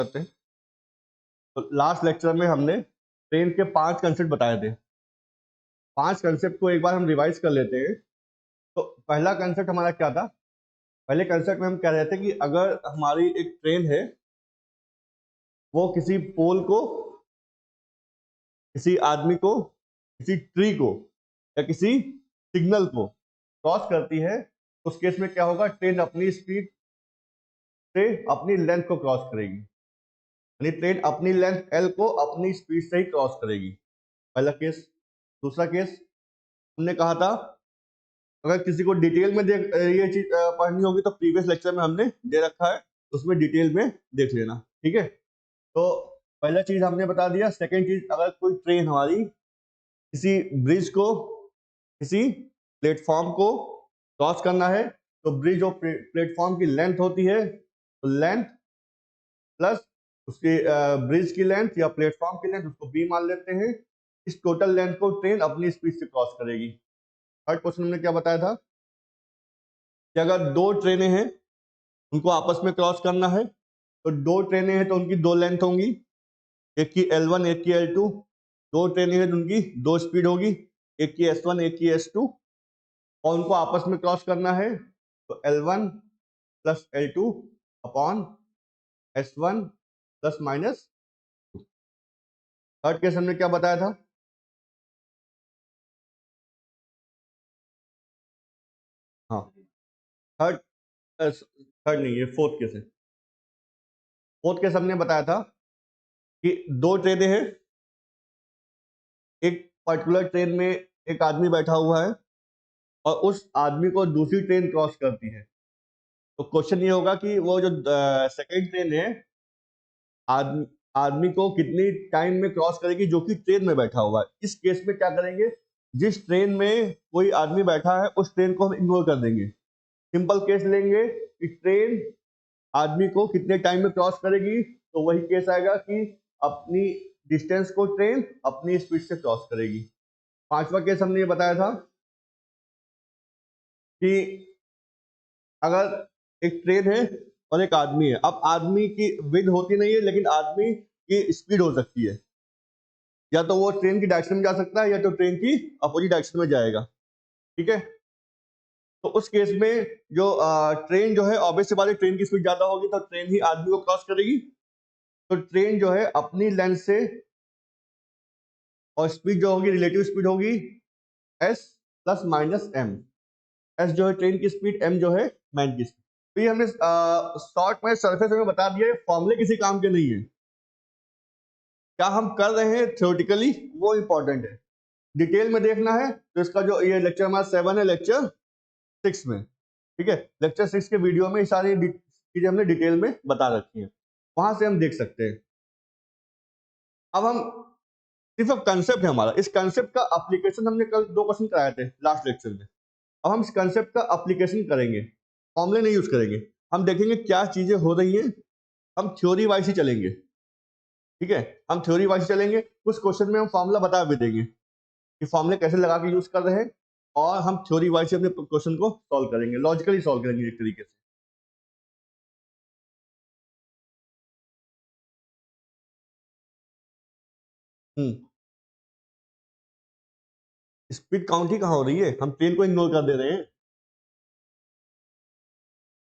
करते हैं। तो लास्ट लेक्चर में हमने ट्रेन के 5 कंसेप्ट बताए थे। 5 कंसेप्ट को एक बार हम रिवाइज कर लेते हैं। तो पहला कंसेप्ट हमारा क्या था? पहले कंसेप्ट में हम कह रहे थे कि अगर हमारी एक ट्रेन है, वो किसी पोल को, किसी आदमी को, किसी ट्री को या किसी सिग्नल को क्रॉस करती है, उस केस में क्या होगा? ट्रेन अपनी स्पीड से अपनी लेंथ को क्रॉस करेगी, यानी ट्रेन अपनी लेंथ एल को अपनी स्पीड से ही क्रॉस करेगी। पहला केस। दूसरा केस हमने कहा था, अगर किसी को डिटेल में देख ये चीज पढ़नी होगी तो प्रीवियस लेक्चर में हमने दे रखा है, उसमें डिटेल में देख लेना, ठीक है। तो पहला चीज हमने बता दिया। सेकंड चीज, अगर कोई ट्रेन हमारी किसी ब्रिज को, किसी प्लेटफॉर्म को क्रॉस करना है, तो ब्रिज और प्लेटफॉर्म की लेंथ होती है, तो लेंथ प्लस उसकी ब्रिज की लेंथ या प्लेटफॉर्म की लेंथ, उसको बी मान लेते हैं। इस टोटल लेंथ को ट्रेन अपनी स्पीड से क्रॉस करेगी। थर्ड क्वेश्चन हमने क्या बताया था कि अगर दो ट्रेनें हैं, उनको आपस में क्रॉस करना है, तो दो ट्रेनें हैं तो उनकी दो लेंथ होंगी, एक की L1 एक की L2। दो ट्रेनें हैं तो उनकी दो स्पीड होगी, एक की S1 एक की S2, और उनको आपस में क्रॉस करना है, तो L1 plus L2 upon S1 plus minus. Third case हमने क्या बताया था? हाँ, थर्ड थर्ड नहीं, ये फोर्थ केस है। फोर्थ केस हमने बताया था कि दो ट्रेनें हैं, एक पर्टिकुलर ट्रेन में एक आदमी बैठा हुआ है और उस आदमी को दूसरी ट्रेन क्रॉस करती है। तो क्वेश्चन ये होगा कि वो जो सेकंड ट्रेन है, आदमी आदमी को कितनी टाइम में क्रॉस करेगी जो कि ट्रेन में बैठा हुआ है। इस केस में क्या करेंगे? जिस ट्रेन में कोई आदमी बैठा है उस ट्रेन को हम इग्नोर कर देंगे। सिंपल केस लेंगे कि ट्रेन आदमी को कितने टाइम में क्रॉस करेगी, तो वही केस आएगा कि अपनी डिस्टेंस को ट्रेन अपनी स्पीड से क्रॉस करेगी। पांचवा केस हमने ये बताया था कि अगर एक ट्रेन है और एक आदमी है, अब आदमी की विड्थ होती नहीं है लेकिन आदमी की स्पीड हो सकती है, या तो वो ट्रेन की डायरेक्शन में जा सकता है या तो ट्रेन की अपोजिट डायरेक्शन में जाएगा, ठीक है। तो उस केस में जो ट्रेन जो है, ऑब्वियस सी बात है, ट्रेन की स्पीड ज्यादा होगी तो ट्रेन ही आदमी को क्रॉस करेगी। तो ट्रेन जो है अपनी लेंथ से, और स्पीड जो होगी रिलेटिव स्पीड होगी S plus minus M. S जो है ट्रेन की स्पीड, एम जो है मैन की स्पीड। तो ये हमने शॉर्ट में सरफेस में बता दिया, फॉर्मूले किसी काम के नहीं है। क्या हम कर रहे हैं थ्योरेटिकली वो इंपॉर्टेंट है। डिटेल में देखना है तो इसका जो ये लेक्चर हमारा 7 है, लेक्चर 6 में, ठीक है। लेक्चर 6 के वीडियो में सारी चीजें हमने डिटेल में बता रखी है, वहां से हम देख सकते हैं। अब हम सिर्फ कंसेप्ट है हमारा, इस कंसेप्ट का एप्लीकेशन हमने कल 2 क्वेश्चन कराए थे लास्ट लेक्चर में। अब हम इस कंसेप्ट का एप्लीकेशन करेंगे, फॉर्मूले नहीं यूज करेंगे। हम देखेंगे क्या चीजें हो रही हैं, हम थ्योरी वाइज ही चलेंगे, ठीक है। हम थ्योरी वाइज चलेंगे, कुछ क्वेश्चन में हम फॉर्मूला बता भी देंगे कि फॉर्मूले कैसे लगा के यूज कर रहे हैं, और हम थ्योरी वाइज से अपने क्वेश्चन को सॉल्व करेंगे, लॉजिकली सॉल्व करेंगे एक तरीके से। स्पीड काउंट ही कहाँ हो रही है, हम ट्रेन को इग्नोर कर दे रहे हैं।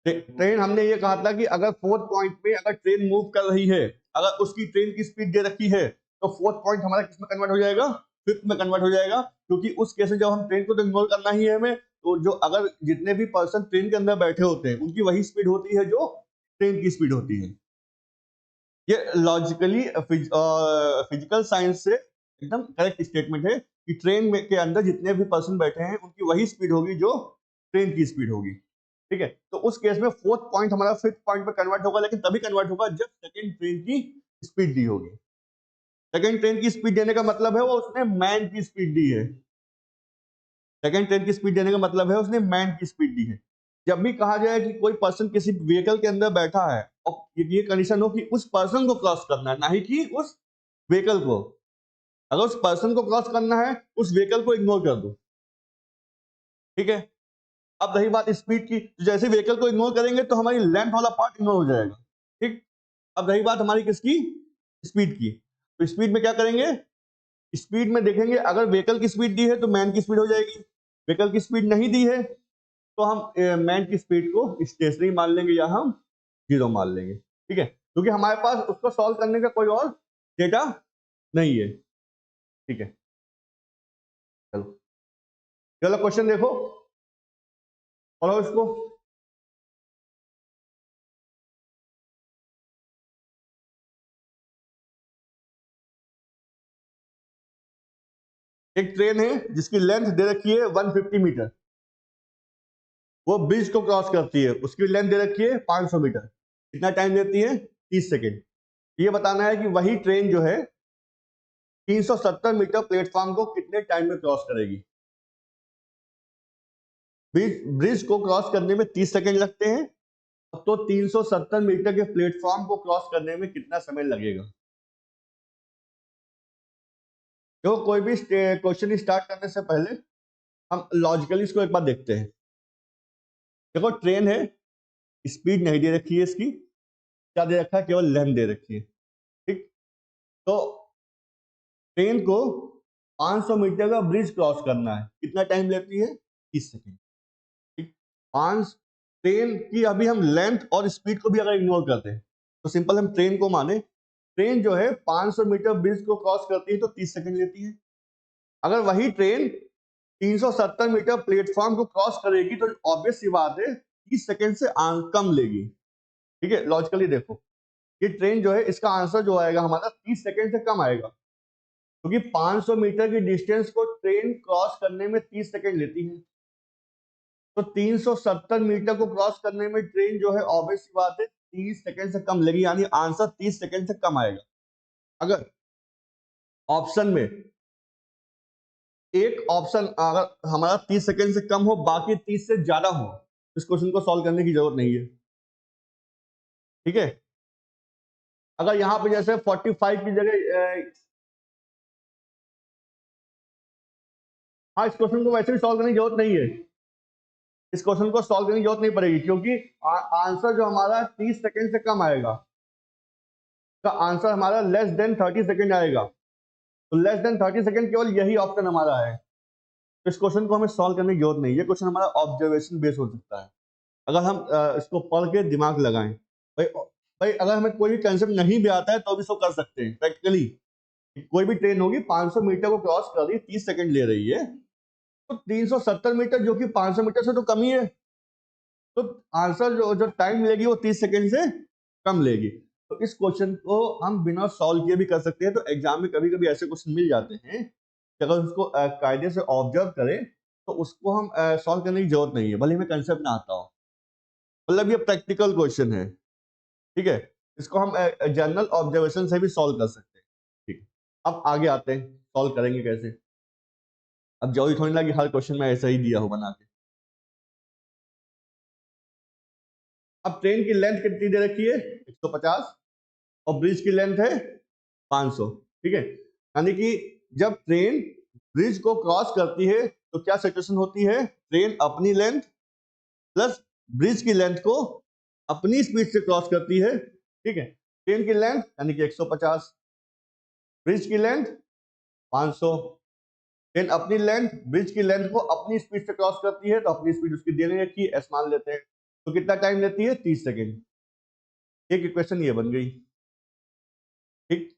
ट्रेन हमने ये कहा था कि अगर फोर्थ पॉइंट पे अगर ट्रेन मूव कर रही है, अगर उसकी ट्रेन की स्पीड दे रखी है, तो फोर्थ पॉइंट हमारा किस में कन्वर्ट हो जाएगा? फिफ्थ में कन्वर्ट हो जाएगा, क्योंकि उस केस में जब हम ट्रेन को तो इग्नोर करना ही है हमें, तो जो अगर जितने भी पर्सन ट्रेन के अंदर बैठे होते हैं उनकी वही स्पीड होती है जो ट्रेन की स्पीड होती है। ये लॉजिकली फिजिकल साइंस से एकदम करेक्ट स्टेटमेंट है कि ट्रेन में के अंदर जितने भी पर्सन बैठे हैं उनकी वही स्पीड होगी जो ट्रेन की स्पीड होगी, ठीक है। तो उस केस में फोर्थ पॉइंट हमारा फिफ्थ पॉइंट में कन्वर्ट होगा, लेकिन तभी कन्वर्ट होगा जब सेकंड ट्रेन की स्पीड दी होगी। सेकंड ट्रेन की स्पीड देने का मतलब है वो उसने मैन की स्पीड दी है। सेकंड ट्रेन की स्पीड देने का मतलब है उसने मैन की स्पीड दी है। जब भी कहा जाए कि कोई पर्सन किसी व्हीकल के अंदर बैठा है और ये कंडीशन हो कि उस पर्सन को क्रॉस करना है, ना ही कि उस व्हीकल को। अगर उस पर्सन को क्रॉस करना है, उस व्हीकल को इग्नोर कर दो, ठीक है। अब रही बात स्पीड की, तो जैसे व्हीकल को इग्नोर करेंगे तो हमारी लेंथ वाला पार्ट इग्नोर हो जाएगा, ठीक। अब रही बात हमारी किसकी, स्पीड की, तो स्पीड में क्या करेंगे, स्पीड में देखेंगे अगर व्हीकल की स्पीड दी है तो मैन की स्पीड हो जाएगी, व्हीकल की स्पीड नहीं दी है तो हम मैन की स्पीड को स्टेशनरी मान लेंगे या हम 0 मान लेंगे, ठीक है, क्योंकि हमारे पास उसको सॉल्व करने का कोई और डेटा नहीं है, ठीक है। चलो चलो क्वेश्चन देखो, पढ़ो इसको। एक ट्रेन है जिसकी लेंथ दे रखी है 150 मीटर, वो ब्रिज को क्रॉस करती है, उसकी लेंथ दे रखी है 500 मीटर, कितना टाइम लेती है, 30 सेकेंड। ये बताना है कि वही ट्रेन जो है 370 मीटर प्लेटफॉर्म को कितने टाइम में क्रॉस करेगी। ब्रिज को क्रॉस करने में 30 सेकेंड लगते हैं, तो 370 मीटर के प्लेटफॉर्म को क्रॉस करने में कितना समय लगेगा। देखो कोई भी क्वेश्चन स्टार्ट करने से पहले हम लॉजिकली इसको एक बार देखते हैं। देखो ट्रेन है, स्पीड नहीं दे रखी है, इसकी क्या दे रखा है, केवल लेंथ दे रखी है, ठीक। तो ट्रेन को 500 मीटर का ब्रिज क्रॉस करना है, कितना टाइम लेती है, 30 सेकेंड, ठीक। पांच ट्रेन की अभी हम लेंथ और स्पीड को भी अगर इग्नोर करते हैं तो सिंपल हम ट्रेन को माने, ट्रेन जो है 500 मीटर ब्रिज को क्रॉस करती है तो 30 सेकेंड लेती है। अगर वही ट्रेन 370 मीटर प्लेटफॉर्म को क्रॉस करेगी तो ऑब्वियस सी बात है 30 सेकेंड से कम लेगी, ठीक है। लॉजिकली देखो ये ट्रेन जो है इसका आंसर जो आएगा हमारा 30 सेकेंड से कम आएगा, क्योंकि 500 मीटर की डिस्टेंस को ट्रेन क्रॉस करने में 30 सेकेंड लेती है, तो 370 मीटर को क्रॉस करने में ट्रेन जो है ऑब्वियस सी बात है 30 सेकेंड से कम लेगी, यानी आंसर 30 सेकेंड से कम आएगा। अगर ऑप्शन में एक ऑप्शन अगर हमारा 30 सेकेंड से कम हो बाकी 30 से ज्यादा हो, इस क्वेश्चन को सॉल्व करने की जरूरत नहीं है, ठीक है। अगर यहाँ पे जैसे 45 की जगह हाँ, इस क्वेश्चन को वैसे भी सॉल्व करने की जरूरत नहीं है, इस क्वेश्चन को सॉल्व करने की जरूरत नहीं पड़ेगी, क्योंकि आंसर जो हमारा 30 सेकेंड से कम आएगा, तो आंसर हमारा लेस देन 30 सेकेंड आएगा, तो लेस देन 30 सेकेंड केवल यही ऑप्शन हमारा है, तो इस क्वेश्चन को हमें सॉल्व करने की जरूरत नहीं है। ये क्वेश्चन हमारा ऑब्जर्वेशन बेस हो सकता है, अगर हम इसको पढ़ के दिमाग लगाएं। भाई भाई अगर हमें कोई भी कंसेप्ट नहीं भी आता है तो भी इसको कर सकते हैं प्रैक्टिकली। कोई भी ट्रेन होगी 500 मीटर को क्रॉस कर रही है, 30 सेकंड ले रही है, तो 370 मीटर जो कि 500 मीटर से तो कम ही है, तो आंसर जो टाइम लेगी वो 30 सेकंड से कम लेगी। तो इस क्वेश्चन को हम बिना सॉल्व किए भी कर सकते हैं, तो एग्जाम में कभी कभी ऐसे क्वेश्चन मिल जाते हैं कि अगर उसको कायदे से ऑब्जर्व करें तो उसको हम सॉल्व करने की जरूरत नहीं है, भले हमें कंसेप्ट ना आता हो, मतलब ये प्रैक्टिकल क्वेश्चन है, ठीक है। इसको हम जनरल ऑब्जर्वेशन से भी सॉल्व कर सकते हैं, ठीक है। अब आगे आते हैं, सॉल्व करेंगे कैसे। अब जरूरी थोड़ी ना कि हर क्वेश्चन में ऐसा ही दिया हो बना के। अब ट्रेन की लेंथ कितनी दे रखी है, 150, और ब्रिज की लेंथ है 500, ठीक है। यानी कि जब ट्रेन ब्रिज को क्रॉस करती है तो क्या सिचुएशन होती है, ट्रेन अपनी लेंथ प्लस ब्रिज की लेंथ को अपनी स्पीड से क्रॉस करती है, ठीक है। ट्रेन की लेंथ यानी कि 150, ब्रिज की लेंथ 500, ट्रेन अपनी लेंथ ब्रिज की लेंथ को अपनी स्पीड से क्रॉस करती है, तो अपनी स्पीड उसकी देने रखी एस मान लेते हैं, तो कितना टाइम लेती है, 30 सेकेंड। एक इक्वेशन ये बन गई, ठीक।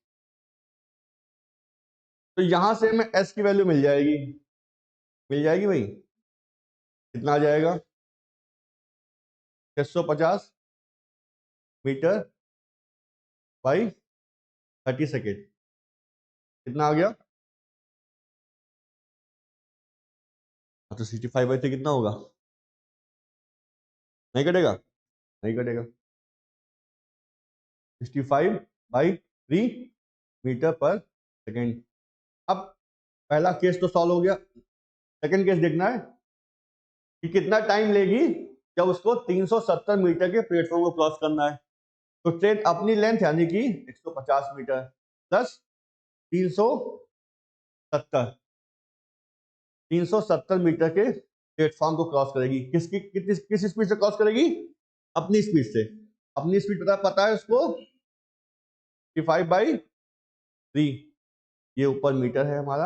तो यहां से हमें एस की वैल्यू मिल जाएगी भाई, कितना आ जाएगा, 650 मीटर बाई 30 सेकेंड, कितना आ गया, तो 65/3 कितना होगा, नहीं कटेगा, नहीं कटेगा, 65/3 मीटर पर सेकेंड। अब पहला केस तो सॉल्व हो गया, सेकंड केस देखना है कि कितना टाइम लेगी जब उसको 370 मीटर के प्लेटफॉर्म को क्रॉस करना है। तो ट्रेन अपनी लेंथ यानी कि 150 मीटर प्लस 370 370 मीटर के प्लेटफॉर्म को क्रॉस करेगी, किस स्पीड से क्रॉस करेगी, अपनी स्पीड से। अपनी स्पीड पता है उसको 65/3, ये ऊपर मीटर है हमारा,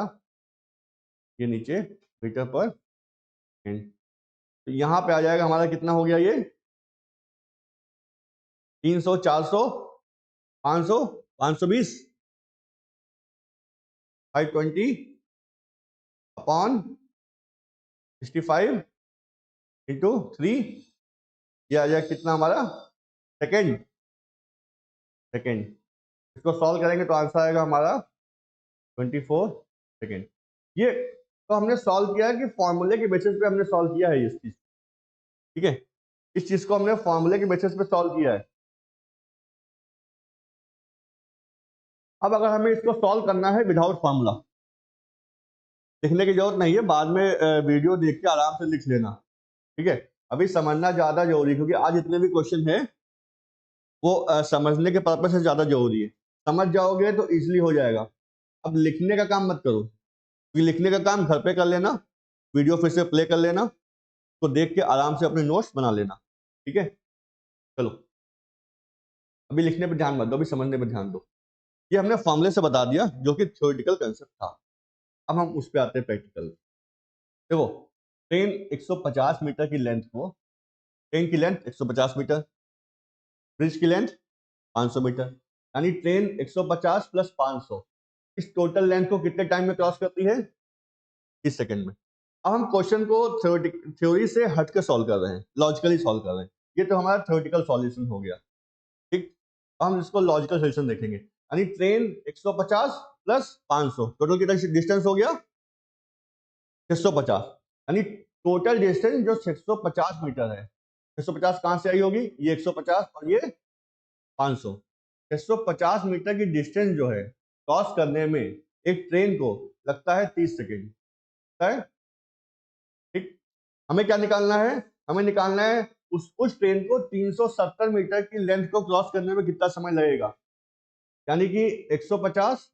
ये नीचे मीटर पर सेकेंड। तो यहाँ पे आ जाएगा हमारा कितना हो गया, ये 300, 400, 500, 520, 520 अपॉन 65 इंटू 3, ये आ जाएगा कितना हमारा सेकेंड। इसको सॉल्व करेंगे तो आंसर आएगा हमारा 24 सेकेंड। ये तो हमने सॉल्व किया है कि फॉर्मूले के बेसिस पे हमने सॉल्व किया है इस चीज, ठीक है, इस चीज को हमने फॉर्मूले के बेसिस पे सॉल्व किया है। अब अगर हमें इसको सॉल्व करना है विदाउट फॉर्मूला, लिखने की जरूरत नहीं है, बाद में वीडियो देख के आराम से लिख लेना, ठीक है। अभी समझना ज्यादा जरूरी है, क्योंकि आज जितने भी क्वेश्चन है वो समझने के पर्पज से ज्यादा जरूरी है। समझ जाओगे तो इजिली हो जाएगा। अब लिखने का काम मत करो, क्योंकि लिखने का काम घर पे कर लेना, वीडियो फिर से प्ले कर लेना, तो देख के आराम से अपने नोट्स बना लेना, ठीक है। चलो अभी लिखने पे ध्यान मत दो, अभी समझने पे ध्यान दो। ये हमने फॉर्मूले से बता दिया जो कि थ्योरेटिकल कंसेप्ट था। अब हम उस पर आते हैं प्रैक्टिकल। देखो ट्रेन 150 मीटर की लेंथ को, ट्रेन की लेंथ 150 मीटर, ब्रिज की लेंथ 500 मीटर, यानी ट्रेन 150 प्लस 500 इस टोटल लेंथ को कितने टाइम में क्रॉस करती है, 30 सेकंड में। अब हम क्वेश्चन को थ्योरी से हट के सॉल्व कर रहे हैं, लॉजिकली सॉल्व कर रहे हैं। ये तो हमारा थ्योरेटिकल सॉल्यूशन हो गया, ठीक। हम इसको लॉजिकल सॉल्यूशन देखेंगे, यानी ट्रेन 150 प्लस 500 टोटल कितना डिस्टेंस हो गया, 650, यानी टोटल डिस्टेंस जो 650 मीटर है। 650 कहां से आई होगी, ये 150 और ये 500। 650 मीटर की डिस्टेंस जो है क्रॉस करने में एक ट्रेन को लगता है 30 सेकेंड, है ठीक। हमें क्या निकालना है, हमें निकालना है उस ट्रेन को 370 मीटर की लेंथ को क्रॉस करने में कितना समय लगेगा, यानी कि 150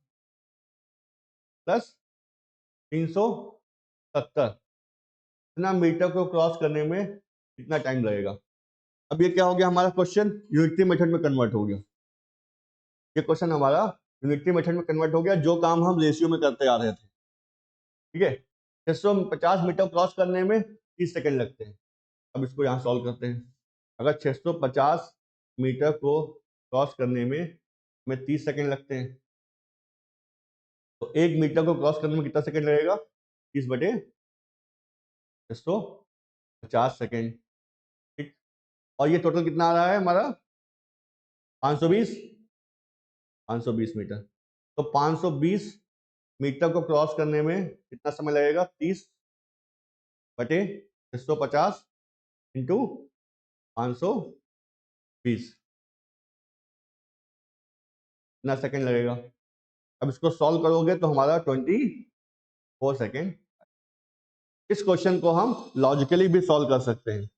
प्लस 370 इतना मीटर को क्रॉस करने में कितना टाइम लगेगा। अब ये क्या हो गया, हमारा क्वेश्चन यूनिटरी मेथड में कन्वर्ट हो गया। ये क्वेश्चन हमारा यूनिटरी मेथड में कन्वर्ट हो गया, जो काम हम रेशियो में करते आ रहे थे, ठीक है। 650 मीटर क्रॉस करने में 30 सेकंड लगते हैं। अब इसको यहाँ सॉल्व करते हैं। अगर 650 मीटर को क्रॉस करने में हमें 30 सेकंड लगते हैं, तो 1 मीटर को क्रॉस करने में कितना सेकंड लगेगा, 30/650 सेकंड, ठीक। और ये टोटल कितना आ रहा है हमारा 520 मीटर। तो 520 मीटर को क्रॉस करने में कितना समय लगेगा, 30/650 इंटू 520 कितना सेकंड लगेगा। अब इसको सॉल्व करोगे तो हमारा 24 सेकंड। इस क्वेश्चन को हम लॉजिकली भी सॉल्व कर सकते हैं।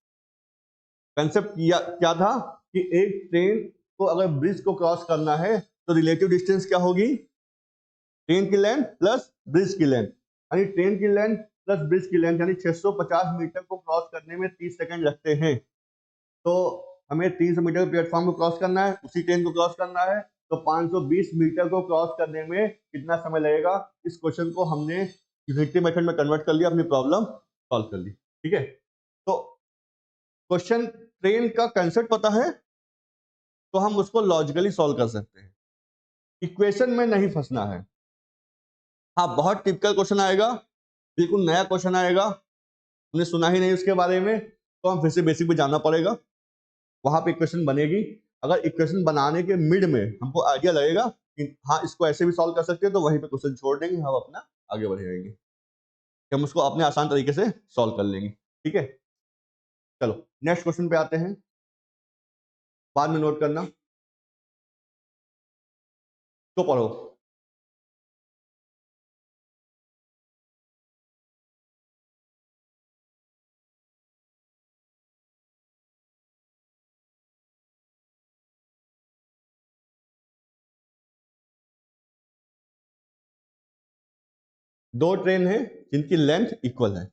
कंसेप्ट क्या था कि एक ट्रेन को अगर ब्रिज को क्रॉस करना है तो रिलेटिव डिस्टेंस क्या होगी, ट्रेन की लेंथ प्लस ब्रिज की लेंथ, यानी ट्रेन की लेंथ प्लस ब्रिज की लेंथ, यानी 650 मीटर को क्रॉस करने में 30 सेकंड लगते हैं। तो हमें 300 मीटर प्लेटफॉर्म को क्रॉस करना है, उसी ट्रेन को क्रॉस करना है, तो 520 मीटर को क्रॉस करने में कितना समय लगेगा। इस क्वेश्चन को हमने यूनिटरी मेथड में कन्वर्ट कर लिया, अपनी प्रॉब्लम सॉल्व कर ली, ठीक है। तो क्वेश्चन ट्रेन का कंसेप्ट पता है तो हम उसको लॉजिकली सॉल्व कर सकते हैं, इक्वेशन में नहीं फंसना है। हाँ बहुत टिपिकल क्वेश्चन आएगा, बिल्कुल नया क्वेश्चन आएगा, हमने सुना ही नहीं उसके बारे में, तो हम फिर से बेसिक पे जाना पड़ेगा, वहां पे इक्वेशन बनेगी। अगर इक्वेशन बनाने के मिड में हमको आइडिया लगेगा कि हाँ इसको ऐसे भी सॉल्व कर सकते हैं, तो वहीं पे क्वेश्चन छोड़ देंगे, हम अपना आगे बढ़ेंगे, हम उसको अपने आसान तरीके से सॉल्व कर लेंगे, ठीक है। चलो नेक्स्ट क्वेश्चन पे आते हैं, बाद में नोट करना, तो पढ़ो। दो ट्रेन है जिनकी लेंथ इक्वल है,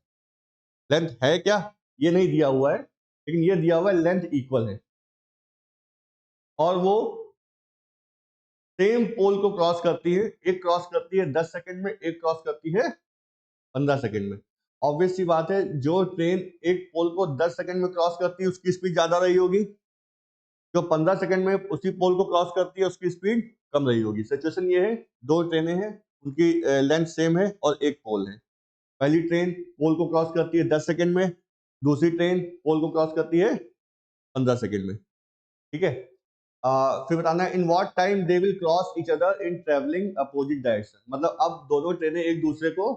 लेंथ है क्या ये नहीं दिया हुआ है, लेकिन ये दिया हुआ है लेंथ इक्वल है, और वो सेम पोल को क्रॉस करती है, एक क्रॉस करती है 10 सेकंड में, एक क्रॉस करती है 15 सेकंड में। ऑब्वियस सी बात है, जो ट्रेन एक पोल को 10 सेकंड में क्रॉस करती है उसकी स्पीड ज्यादा रही होगी, जो 15 सेकंड में उसी पोल को क्रॉस करती है उसकी स्पीड कम रही होगी। सिचुएशन ये है, दो ट्रेनें हैं, उनकी लेंथ सेम है और एक पोल है। पहली ट्रेन पोल को क्रॉस करती है 10 सेकंड में, दूसरी ट्रेन पोल को क्रॉस करती है 15 सेकंड में। ठीक है, फिर बताना है in what time they will cross each other in travelling opposite direction. मतलब अब दोनों ट्रेनें एक दूसरे को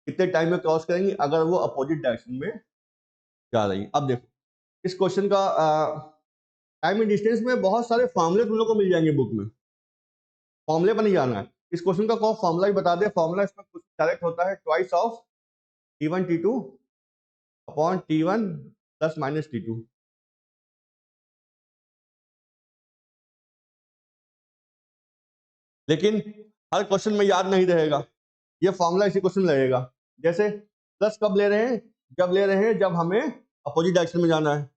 कितने टाइम में क्रॉस करेंगी अगर वो अपोजिट डायरेक्शन में जा रही है। अब देखो इस क्वेश्चन का टाइम एंड डिस्टेंस में बहुत सारे फॉर्मूले तुम लोग को मिल जाएंगे बुक में, फॉर्मूले पर नहीं जाना है। इस क्वेश्चन का कौन फॉर्मूला ही बता दे। फॉर्मूला इसमें कुछ डायरेक्ट होता है, twice of T1 T2 upon T1 plus minus T2। लेकिन हर क्वेश्चन में याद नहीं रहेगा, ये फॉर्मूला इसी क्वेश्चन में लगेगा। जैसे प्लस कब ले रहे हैं, जब ले रहे हैं जब हमें अपोजिट डायरेक्शन में जाना है,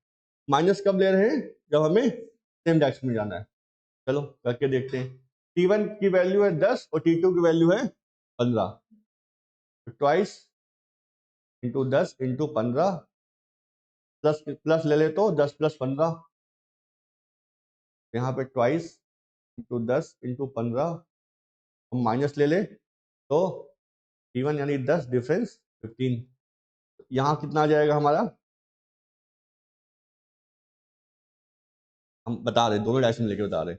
माइनस कब ले रहे हैं जब हमें सेम डायरेक्शन में जाना है। चलो करके देखते हैं। T1 की वैल्यू है 10 और T2 की वैल्यू है 15, तो twice into 10 into 15, plus plus ले ले तो 10 प्लस 15, यहाँ पे ट्वाइस इंटू 10 इंटू 15, हम माइनस ले ले तो T1 यानी 10 डिफरेंस 15। यहाँ कितना आ जाएगा हमारा, हम बता रहे दोनों डायरेक्शन लेके बता रहे,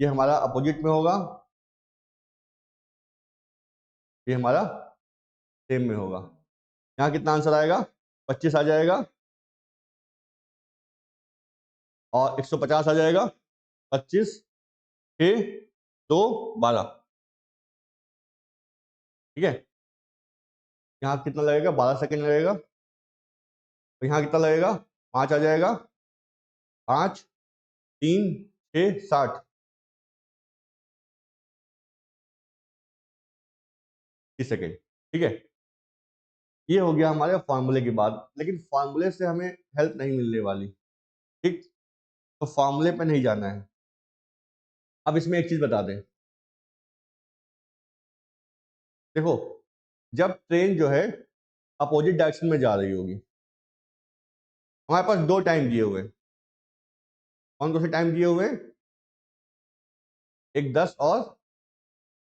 ये हमारा अपोजिट में होगा, ये हमारा सेम में होगा। यहाँ कितना आंसर आएगा, 25 आ जाएगा और 150 आ जाएगा। 25 6 2 12। ठीक है, यहाँ कितना लगेगा, 12 सेकंड लगेगा। तो यहाँ कितना लगेगा, 5 आ जाएगा, 5 3 6 60 सेकंड। ठीक है, ये हो गया हमारे फॉर्मूले की बात। लेकिन फॉर्मूले से हमें हेल्प नहीं मिलने वाली, ठीक, तो फॉर्मूले पे नहीं जाना है। अब इसमें एक चीज बता दें, देखो जब ट्रेन जो है अपोजिट डायरेक्शन में जा रही होगी, हमारे पास दो टाइम दिए हुए, कौन कौन से टाइम दिए हुए, एक 10 और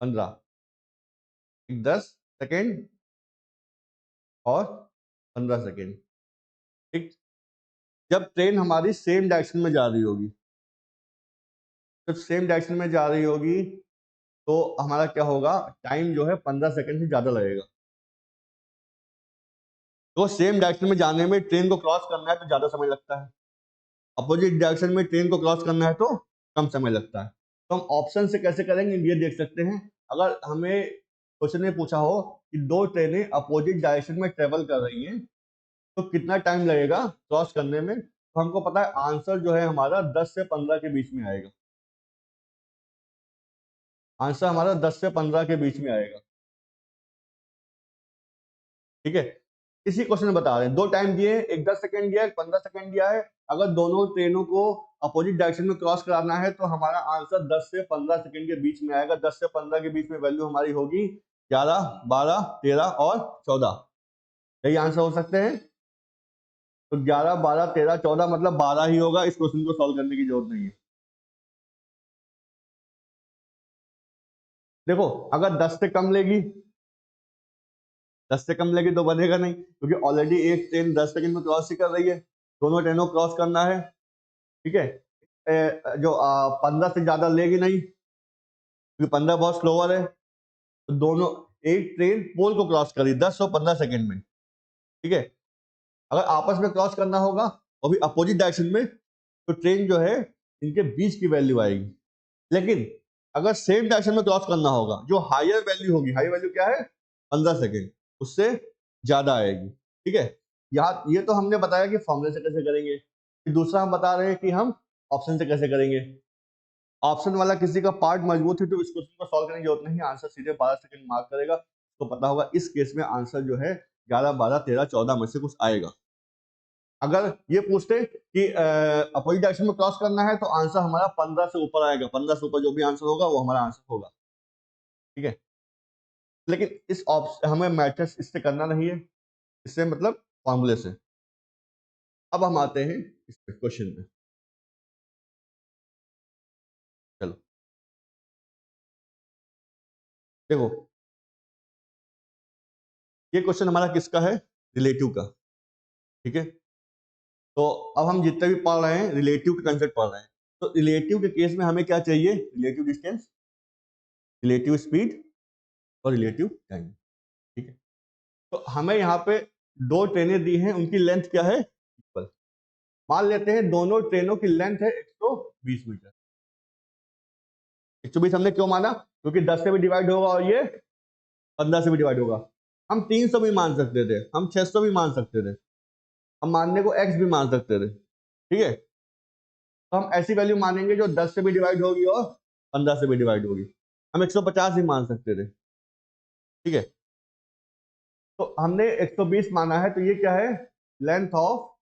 15, एक 10 सेकेंड और 15 सेकेंड। ठीक, जब ट्रेन हमारी सेम डायरेक्शन में जा रही होगी, जब सेम डायरेक्शन में जा रही होगी तो हमारा क्या होगा, टाइम जो है 15 सेकेंड से ज्यादा लगेगा। तो सेम डायरेक्शन में जाने में ट्रेन को क्रॉस करना है तो ज्यादा समय लगता है, अपोजिट डायरेक्शन में ट्रेन को क्रॉस करना है तो कम समय लगता है। तो हम ऑप्शन से कैसे करेंगे ये देख सकते हैं। अगर हमें क्वेश्चन में पूछा हो कि दो ट्रेनें अपोजिट डायरेक्शन में ट्रेवल कर रही हैं तो कितना टाइम लगेगा क्रॉस करने में, तो हमको पता है आंसर जो है हमारा 10 से 15 के बीच में आएगा। आंसर हमारा 10 से 15 के बीच में आएगा। ठीक है, इसी क्वेश्चन में बता रहे हैं, दो टाइम दिए, एक 10 सेकंड दिया है, 15 सेकंड दिया है। अगर दोनों ट्रेनों को अपोजिट डायरेक्शन में क्रॉस कराना है तो हमारा आंसर 10 से 15 सेकंड के बीच में आएगा। 10 से 15 के बीच में वैल्यू हमारी होगी 11 12 13 और 14। यही आंसर हो सकते हैं। तो 11 12 13 14 मतलब 12 ही होगा। इस क्वेश्चन को सॉल्व करने की जरूरत नहीं है। देखो अगर 10 से कम लेगी, 10 से कम लेगी तो बनेगा नहीं, क्योंकि ऑलरेडी एक ट्रेन 10 सेकंड में क्रॉस ही कर रही है, दोनों ट्रेनों क्रॉस करना है। ठीक है, जो 15 से ज्यादा लेगी नहीं, क्योंकि 15 बहुत स्लोअर है। तो दोनों, एक ट्रेन पोल को क्रॉस करी 10 और 15 सेकंड में। ठीक है, अगर आपस में क्रॉस करना होगा और भी अपोजिट डायरेक्शन में, तो ट्रेन जो है इनके बीच की वैल्यू आएगी। लेकिन अगर सेम डायरेक्शन में क्रॉस करना होगा, जो हायर वैल्यू होगी, हाई वैल्यू क्या है 15 सेकेंड, उससे ज्यादा आएगी। ठीक है, यहाँ ये तो हमने बताया कि फॉर्मूले से कैसे करेंगे। फिर दूसरा हम बता रहे हैं कि हम ऑप्शन से कैसे करेंगे। ऑप्शन वाला किसी का पार्ट मजबूत है तो इस क्वेश्चन को सॉल्व करने की जरूरत नहीं, आंसर सीधे 12 सेकंड मार्क करेगा, तो पता होगा इस केस में आंसर जो है 11 12 13 14 में से कुछ आएगा। अगर ये पूछते कि अपोजिट डायरेक्शन में क्रॉस करना है तो आंसर हमारा 15 से ऊपर आएगा, 15 से ऊपर जो भी आंसर होगा वो हमारा आंसर होगा, ठीक है। लेकिन इस ऑप्शन हमें मैथ्स इससे करना नहीं है, इससे मतलब फॉर्मूले से। अब हम आते हैं इस क्वेश्चन में, चलो देखो ये क्वेश्चन हमारा किसका है, रिलेटिव का, ठीक है। तो अब हम जितने भी पढ़ रहे हैं रिलेटिव के कंसेप्ट पढ़ रहे हैं, तो रिलेटिव के केस में हमें क्या चाहिए, रिलेटिव डिस्टेंस, रिलेटिव स्पीड और रिलेटिव टाइम, ठीक है। तो हमें यहाँ पे दो ट्रेनें दी हैं, उनकी लेंथ क्या है, इक्वल। मान लेते हैं दोनों ट्रेनों की लेंथ है 120 मीटर। 120 हमने क्यों माना, क्योंकि 10 से भी डिवाइड होगा और ये 15 से भी डिवाइड होगा। हम 300 भी मान सकते थे, हम 600 भी मान सकते थे, हम मानने को x भी मान सकते थे, ठीक है। तो हम ऐसी वैल्यू मानेंगे जो 10 से भी डिवाइड होगी और 15 से भी डिवाइड होगी। हम 150 भी मान सकते थे, ठीक है। तो हमने 120 माना है, तो ये क्या है, लेंथ ऑफ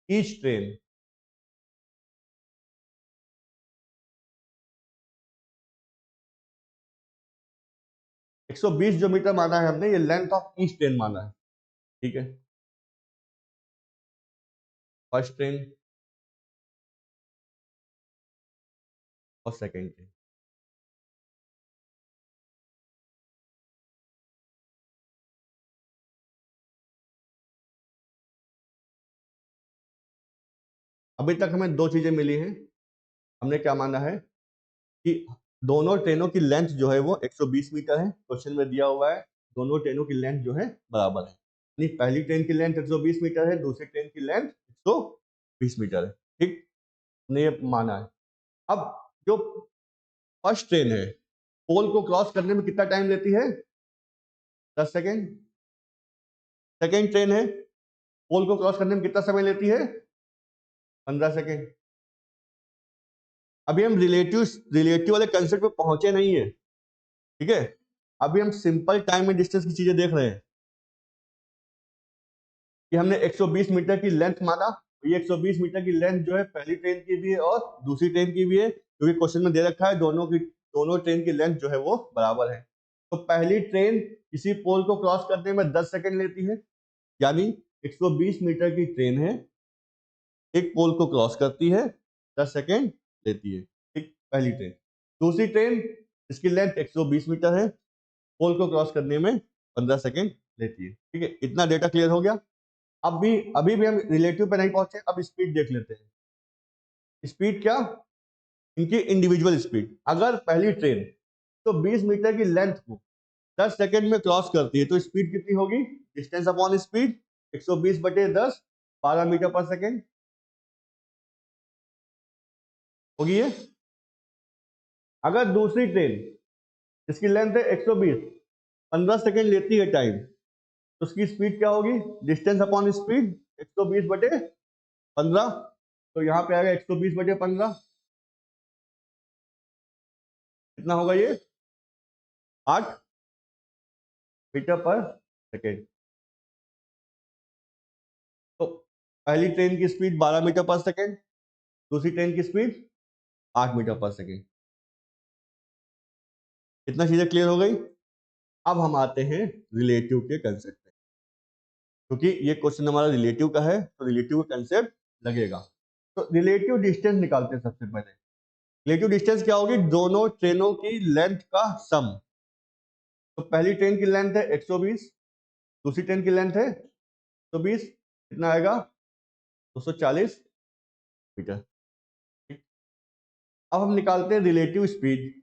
ईच ट्रेन। एक 120 जो मीटर माना है हमने, ये लेंथ ऑफ ईच ट्रेन माना है, ठीक है। फर्स्ट ट्रेन और सेकेंड ट्रेन। अभी तक हमें दो चीजें मिली हैं। हमने क्या माना है कि दोनों ट्रेनों की लेंथ जो है वो 120 मीटर है, क्वेश्चन में दिया हुआ है दोनों ट्रेनों की लेंथ जो है बराबर है, यानी पहली ट्रेन की लेंथ 120 मीटर है, दूसरी ट्रेन की लेंथ 120 मीटर है, ठीक। हमने ये माना है। अब जो फर्स्ट ट्रेन है, पोल को क्रॉस करने में कितना टाइम लेती है, 10 सेकेंड। सेकेंड ट्रेन है, पोल को क्रॉस करने में कितना समय लेती है, 15 सेकेंड। अभी हम रिलेटिव रिलेटिव वाले कंसेप्ट पे पहुंचे नहीं है, ठीक है। अभी हम सिंपल टाइम एंड डिस्टेंस की चीजें देख रहे हैं कि हमने 120 मीटर की लेंथ माना, तो ये 120 मीटर की लेंथ जो है पहली ट्रेन की भी है और दूसरी ट्रेन की भी है, क्योंकि क्वेश्चन में दे रखा है दोनों ट्रेन की लेंथ जो है वो बराबर है। तो पहली ट्रेन किसी पोल को क्रॉस करने में 10 सेकेंड लेती है, यानी 120 मीटर की ट्रेन है, एक पोल को क्रॉस करती है, 10 सेकेंड लेती है, ठीक, पहली ट्रेन। दूसरी ट्रेन इसकी लेंथ 120 मीटर है, पोल को क्रॉस करने में 15 सेकेंड लेती है, ठीक है। इतना डेटा क्लियर हो गया। अभी भी हम रिलेटिव पे नहीं पहुंचे, अब स्पीड देख लेते हैं। स्पीड क्या, इनकी इंडिविजुअल स्पीड। अगर पहली ट्रेन तो 20 मीटर की लेंथ को 10 सेकेंड में क्रॉस करती है तो स्पीड कितनी होगी, डिस्टेंस अपॉन स्पीड 120 बटे 10, 12 मीटर पर सेकेंड होगी ये। अगर दूसरी ट्रेन जिसकी लेंथ है 120, 15 सेकेंड लेती है टाइम, तो उसकी स्पीड क्या होगी, डिस्टेंस अपॉन स्पीड 120 बटे 15, तो यहाँ पे आएगा 120 बटे 15, कितना होगा ये, 8 मीटर पर सेकेंड। तो पहली ट्रेन की स्पीड 12 मीटर पर सेकेंड, दूसरी ट्रेन की स्पीड 8 मीटर पर सेकेंड। इतना चीजें क्लियर हो गई। अब हम आते हैं रिलेटिव के कंसेप्ट पे, क्योंकि ये क्वेश्चन हमारा रिलेटिव का है तो रिलेटिव का कंसेप्ट लगेगा। तो रिलेटिव डिस्टेंस निकालते हैं सबसे पहले। रिलेटिव डिस्टेंस क्या होगी, दोनों ट्रेनों की लेंथ का सम। तो पहली ट्रेन की लेंथ है 120, दूसरी ट्रेन की लेंथ है 120, कितना आएगा 240 मीटर, ठीक। अब हम निकालते हैं रिलेटिव स्पीड।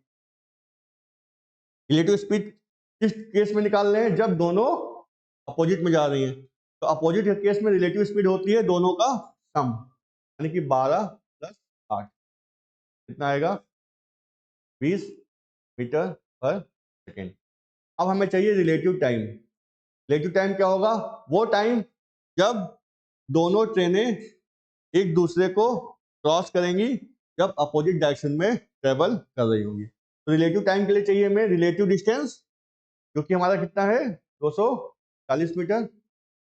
रिलेटिव स्पीड किस केस में निकाल रहे हैं, जब दोनों अपोजिट में जा रही हैं। तो अपोजिट के केस में रिलेटिव स्पीड होती है दोनों का सम, यानी कि 12 प्लस 8, कितना आएगा 20 मीटर पर सेकेंड। अब हमें चाहिए रिलेटिव टाइम। रिलेटिव टाइम क्या होगा, वो टाइम जब दोनों ट्रेनें एक दूसरे को क्रॉस करेंगी जब अपोजिट डायरेक्शन में ट्रेवल कर रही होंगी। तो रिलेटिव टाइम के लिए चाहिए हमें रिलेटिव डिस्टेंस, जो कि हमारा कितना है 240 मीटर,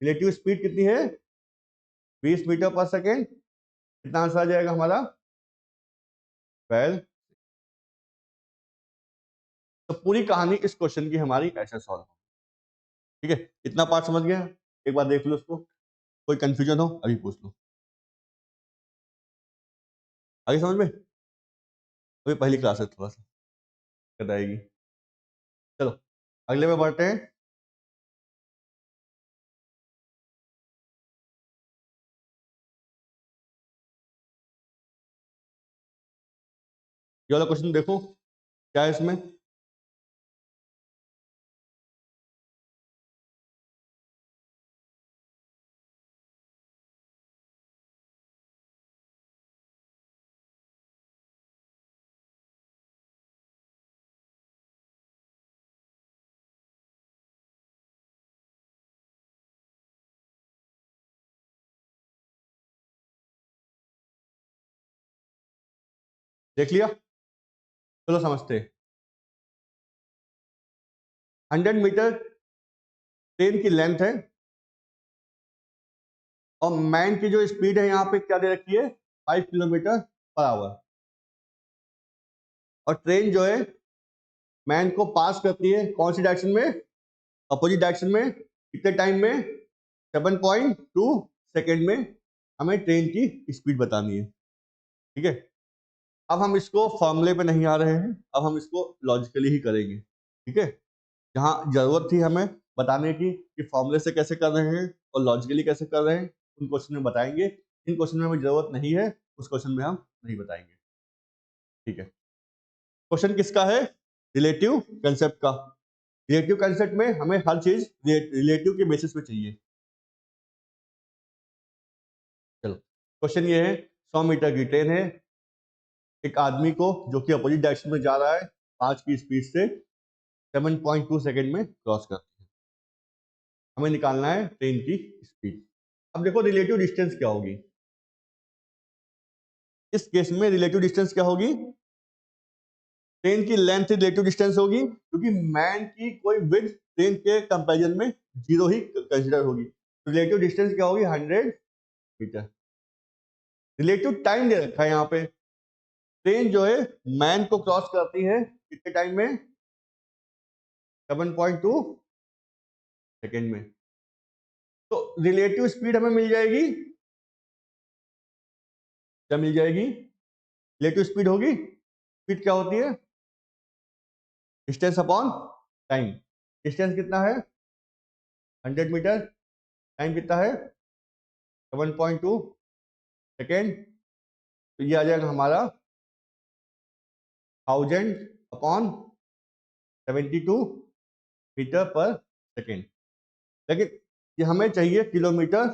रिलेटिव स्पीड कितनी है 20 मीटर पर सेकेंड। कितना आंसर आ जाएगा हमारा 12। तो पूरी कहानी इस क्वेश्चन की हमारी ऐसे सॉल्व। ठीक है, इतना पार्ट समझ गया, एक बार देख लो उसको, कोई कंफ्यूजन हो अभी पूछ लो। आगे समझ में, अभी पहली क्लास है, थोड़ा सा बताएगी। चलो अगले में बढ़ते हैं। ये वाला क्वेश्चन देखो क्या है इसमें। देख लिया, चलो समझते हैं। 100 मीटर ट्रेन की लेंथ है और मैन की जो स्पीड है यहाँ पे क्या दे रखी है 5 किलोमीटर पर आवर। और ट्रेन जो है मैन को पास करती है कौन सी डायरेक्शन में, अपोजिट डायरेक्शन में, कितने टाइम में 7.2 सेकेंड में हमें ट्रेन की स्पीड बतानी है। ठीक है, अब हम इसको फॉर्मूले पे नहीं आ रहे हैं, अब हम इसको लॉजिकली ही करेंगे। ठीक है, जहाँ जरूरत थी हमें बताने की कि फॉर्मूले से कैसे कर रहे हैं और लॉजिकली कैसे कर रहे हैं, उन क्वेश्चन में बताएंगे। इन क्वेश्चन में हमें जरूरत नहीं है, उस क्वेश्चन में हम नहीं बताएंगे। ठीक है, क्वेश्चन किसका है, रिलेटिव कंसेप्ट का। रिलेटिव कंसेप्ट में हमें हर चीज रिलेटिव के बेसिस पे चाहिए। चलो क्वेश्चन ये है, 100 मीटर की ट्रेन है, एक आदमी को जो कि अपोजिट डायरेक्शन में जा रहा है 5 की स्पीड से 7.2 सेकेंड में क्रॉस करती है। हमें निकालना है ट्रेन की स्पीड। अब देखो रिलेटिव डिस्टेंस क्या होगी, इस केस में रिलेटिव डिस्टेंस क्या होगी, ट्रेन की लेंथ रिलेटिव डिस्टेंस होगी, क्योंकि मैन की कोई विड्थ ट्रेन के कंपैरिजन में 0 ही कंसीडर होगी। रिलेटिव डिस्टेंस क्या होगी 100 मीटर। रिलेटिव टाइम दे रखा है यहाँ पे, ट्रेन जो है मैन को क्रॉस करती है कितने टाइम में 7.2 सेकेंड में। तो रिलेटिव स्पीड हमें मिल जाएगी, क्या मिल जाएगी, रिलेटिव स्पीड होगी, स्पीड क्या होती है डिस्टेंस अपॉन टाइम। डिस्टेंस कितना है 100 मीटर, टाइम कितना है 7.2 सेकेंड। तो ये आ जाएगा हमारा 1000 अपॉन 72 मीटर पर सेकेंड। लेकिन ये हमें चाहिए किलोमीटर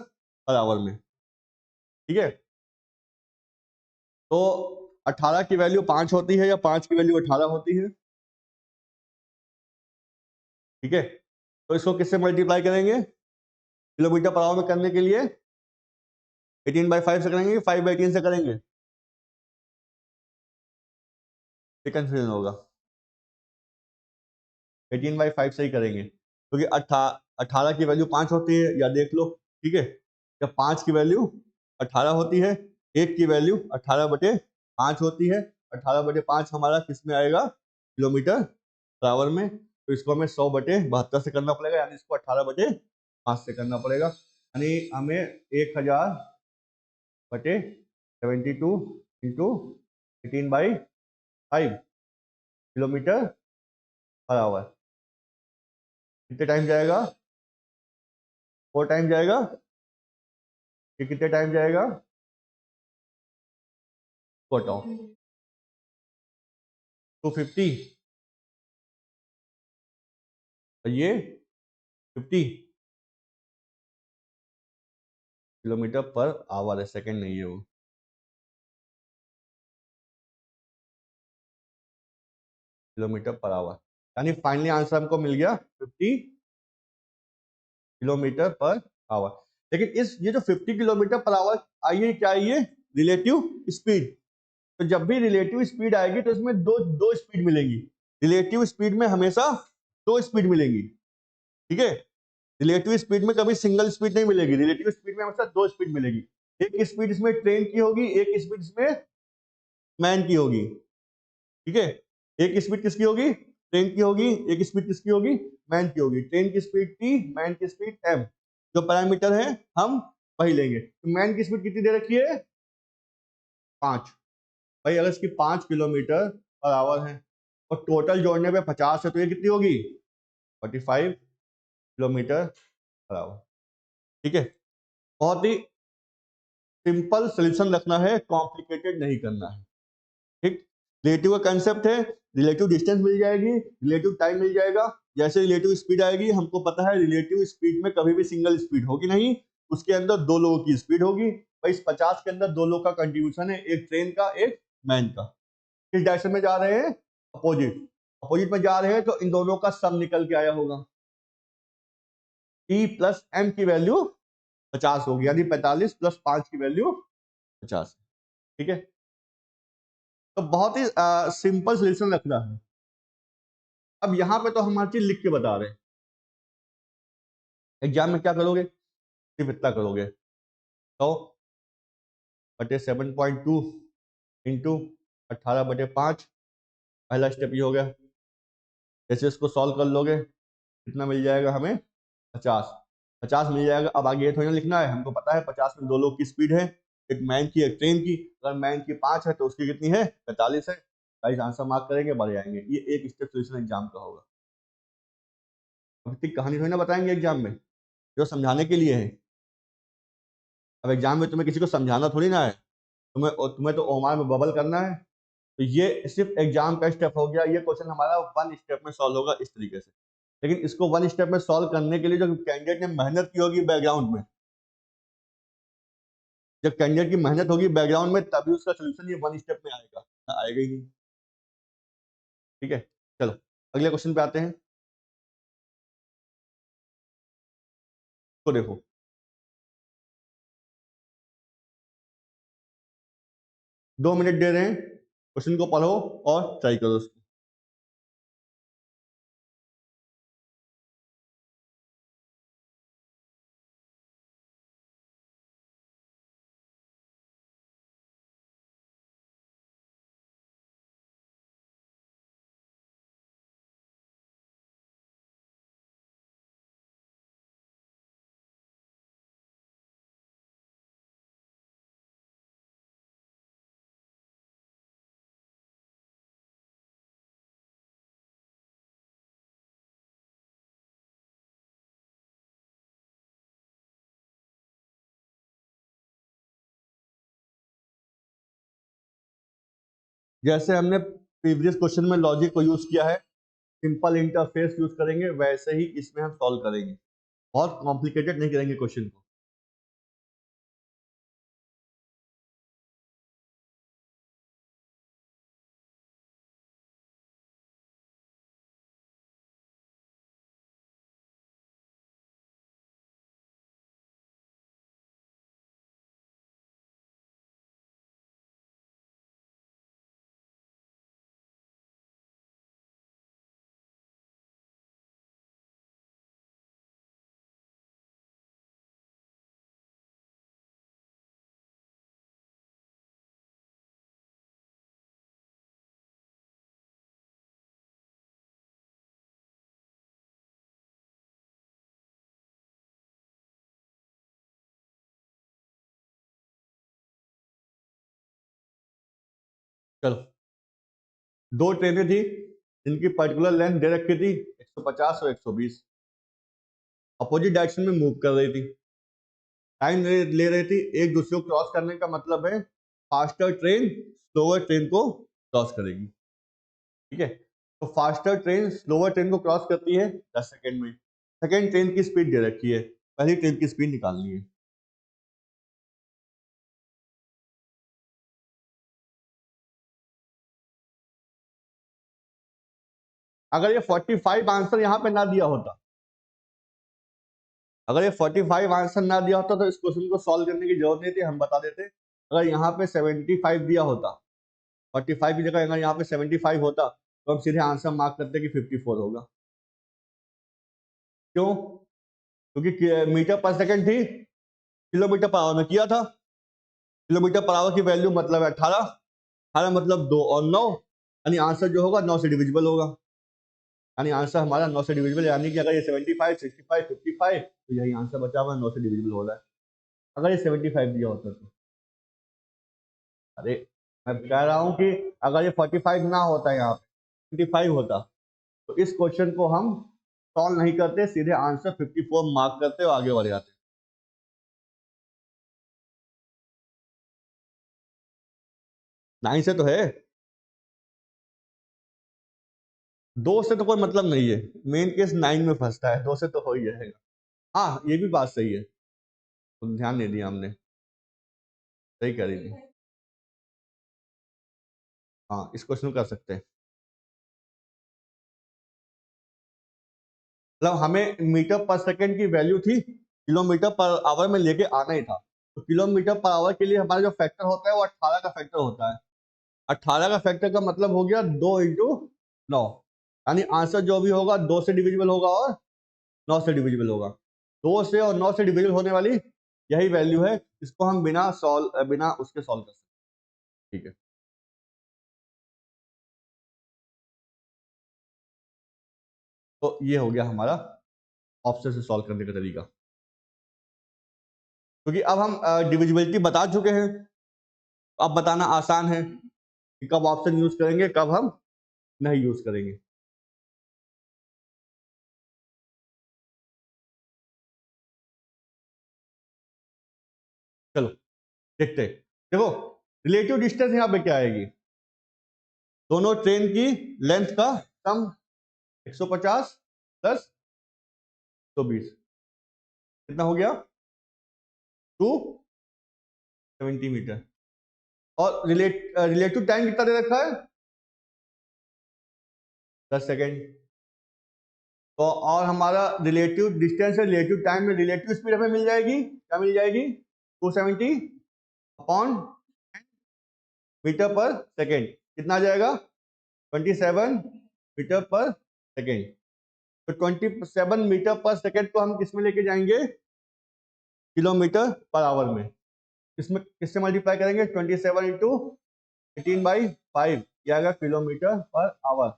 पर आवर में। ठीक है, तो 18 की वैल्यू 5 होती है या 5 की वैल्यू 18 होती है। ठीक है, तो इसको किससे मल्टीप्लाई करेंगे, किलोमीटर पर आवर में करने के लिए 18/5 से करेंगे, 5/18 से करेंगे, ये कंफ्यूजन होगा। 18/5 से ही करेंगे, क्योंकि 18 की वैल्यू 5 होती है, या देख लो। ठीक है, जब 5 की वैल्यू 18 होती है, 1 की वैल्यू 18/5 होती है, 18/5 हमारा किस में आएगा किलोमीटर पर आवर में। तो इसको हमें 100/72 से करना पड़ेगा, यानी इसको 18/5 से करना पड़ेगा, यानी हमें 1000/72 इंटू 18/5 किलोमीटर पर आवर कितने टाइम जाएगा, 4 टाइम जाएगा। ये कितने टाइम जाएगा, बताओ 250 और ये 50 किलोमीटर पर आवर है, सेकंड नहीं है वो। किलोमीटर पर आवर, यानी फाइनली आंसर हमको मिल गया 50 किलोमीटर पर आवर। लेकिन इस ये जो 50 किलोमीटर पर आवर आई है, क्या आई है रिलेटिव स्पीड। तो जब भी रिलेटिव स्पीड आएगी तो इसमें दो दो स्पीड मिलेंगी, रिलेटिव स्पीड में हमेशा दो स्पीड मिलेंगी। ठीक है, रिलेटिव स्पीड में कभी सिंगल स्पीड नहीं मिलेगी, रिलेटिव स्पीड में हमेशा दो स्पीड मिलेगी। एक स्पीड इसमें ट्रेन की होगी, एक स्पीड इसमें मैन की होगी। ठीक है, एक स्पीड किसकी होगी? ट्रेन की होगी। एक स्पीड किसकी होगी? मैन की होगी। ट्रेन की स्पीड टी, मैन की स्पीड एम। जो पैरामीटर है हम वही लेंगे। तो मैन की स्पीड कितनी दे रखी है? 5। भाई अगर इसकी 5 किलोमीटर पर आवर है और टोटल जोड़ने पे 50 है तो ये कितनी होगी? 45 किलोमीटर पर आवर। ठीक है, बहुत ही सिंपल सोल्यूशन रखना है, कॉम्प्लिकेटेड नहीं करना है। ठीक, रिलेटिव का कंसेप्ट है, रिलेटिव डिस्टेंस मिल जाएगी, रिलेटिव टाइम मिल जाएगा। जैसे रिलेटिव स्पीड आएगी, हमको पता है रिलेटिव स्पीड में कभी भी सिंगल स्पीड होगी नहीं, उसके अंदर दो लोगों की स्पीड होगी। भाई इस 50 के अंदर दो लोगों का कंट्रीब्यूशन है, एक ट्रेन का, एक मैन का। किस डायरेक्शन में जा रहे हैं? अपोजिट। अपोजिट में जा रहे हैं तो इन दोनों का सम निकल के आया होगा। टी प्लस एम की वैल्यू 50 होगी, यानी 45 प्लस 5 की वैल्यू 50। ठीक है, तो बहुत ही सिंपल सोल्यूशन रखना है। अब यहां पे तो हमारी चीज लिख के बता रहे हैं, एग्जाम में क्या करोगे? सिर्फ इतना करोगे, तो 7.2 इंटू 18/5। पहला स्टेप ये हो गया। जैसे इसको सॉल्व कर लोगे कितना मिल जाएगा हमें? 50। 50 मिल जाएगा। अब आगे ये थोड़ी ना लिखना है, हमको पता है 50 में दो लोग की स्पीड है, एक मैन की एक ट्रेन की। अगर मैन की 5 है तो उसकी कितनी है? 45 है। गाइस आंसर मार्क करेंगे, बढ़ जाएंगे। ये एक स्टेप सोल्यूशन एग्जाम का होगा। अब इतनी कहानी थोड़ी ना बताएंगे एग्जाम में, जो समझाने के लिए है। अब एग्जाम में तुम्हें किसी को समझाना थोड़ी ना है, तुम्हें तो ओमार में बबल करना है। तो ये सिर्फ एग्जाम का स्टेप हो गया। ये क्वेश्चन हमारा वन स्टेप में सॉल्व होगा इस तरीके से। लेकिन इसको वन स्टेप में सॉल्व करने के लिए जो कैंडिडेट ने मेहनत की होगी बैकग्राउंड में, जब कैंडिडेट की मेहनत होगी बैकग्राउंड में, तभी उसका सोल्यूशन ये वन स्टेप में आएगा, आएगा ही नहीं। ठीक है, चलो अगले क्वेश्चन पे आते हैं। तो देखो, 2 मिनट दे रहे हैं, क्वेश्चन को पढ़ो और ट्राई करो उसको। जैसे हमने प्रीवियस क्वेश्चन में लॉजिक को यूज किया है, सिंपल इंटरफेस यूज करेंगे, वैसे ही इसमें हम सॉल्व करेंगे। बहुत कॉम्प्लिकेटेड नहीं करेंगे क्वेश्चन को। चलो, दो ट्रेनें थी जिनकी पर्टिकुलर लेंथ दे रखी थी 150 और 120, अपोजिट डायरेक्शन में मूव कर रही थी। टाइम ले रही थी। एक दूसरे को क्रॉस करने का मतलब है फास्टर ट्रेन स्लोअर ट्रेन को क्रॉस करेगी। ठीक है, तो फास्टर ट्रेन स्लोअर ट्रेन को क्रॉस करती है 10 सेकेंड में। सेकेंड ट्रेन की स्पीड दे रखी है, पहली ट्रेन की स्पीड निकालनी है। अगर ये 45 आंसर यहाँ पे ना दिया होता, अगर ये 45 आंसर ना दिया होता तो इस क्वेश्चन को सॉल्व करने की जरूरत नहीं थी, हम बता देते। अगर यहाँ पे 75 दिया होता, 45 की जगह अगर यहाँ पे 75 होता तो हम सीधे आंसर मार्क करते कि 54 होगा। क्यों? क्योंकि मीटर पर सेकंड थी, किलोमीटर पर आवर में किया था। किलोमीटर पर आवर की वैल्यू मतलब है 18, 18 मतलब 2 और 9, यानी आंसर जो होगा 9 से डिविजिबल होगा। यानी आंसर हमारा 9 से डिविजिबल, यानी कि अगर ये 75, 65, 55 तो यही आंसर बचा हुआ 9 से डिविजिबल हो रहा है। अगर ये 75 दिया होता तो, अरे मैं कह रहा हूं कि अगर ये 45 ना होता, यहाँ पे 55 होता, तो इस क्वेश्चन को हम सॉल्व नहीं करते, सीधे आंसर 54 मार्क करते और आगे बढ़ जाते। 9 से तो है, 2 से तो कोई मतलब नहीं है, मेन केस 9 में फंसता है, 2 से तो हो ही जाएगा। हाँ ये भी बात सही है, तो ध्यान नहीं दिया हमने, सही कह रही थी। हाँ इस क्वेश्चन को कर सकते हैं। मतलब हमें मीटर पर सेकंड की वैल्यू थी, किलोमीटर पर आवर में लेके आना ही था, तो किलोमीटर पर आवर के लिए हमारा जो फैक्टर होता है वो 18 का फैक्टर होता है। 18 का फैक्टर का मतलब हो गया 2 इंटू 9, यानी आंसर जो भी होगा 2 से डिविजिबल होगा और 9 से डिविजिबल होगा। 2 से और 9 से डिविजिबल होने वाली यही वैल्यू है, इसको हम बिना उसके सॉल्व कर सकते। ठीक है, तो ये हो गया हमारा ऑप्शन से सॉल्व करने का तरीका। क्योंकि अब हम डिविजिबिलिटी बता चुके हैं, अब बताना आसान है कि कब ऑप्शन यूज करेंगे, कब हम नहीं यूज करेंगे। चलो देखते हैं। देखो रिलेटिव डिस्टेंस यहाँ पे क्या आएगी, दोनों ट्रेन की लेंथ का सम 150 प्लस 120, कितना हो गया 270 मीटर। और रिलेटिव टाइम कितना दे रखा है 10 सेकेंड। तो और हमारा रिलेटिव डिस्टेंस है, रिलेटिव टाइम में रिलेटिव स्पीड हमें मिल जाएगी, क्या मिल जाएगी 270 अपॉन मीटर पर सेकेंड, कितना आ जाएगा 27 मीटर पर सेकेंड। तो 27 मीटर पर सेकेंड को हम किस में लेके जाएंगे, किलोमीटर पर आवर में। इसमें किससे मल्टीप्लाई करेंगे 27 इंटू 18/5, ये आएगा किलोमीटर पर आवर।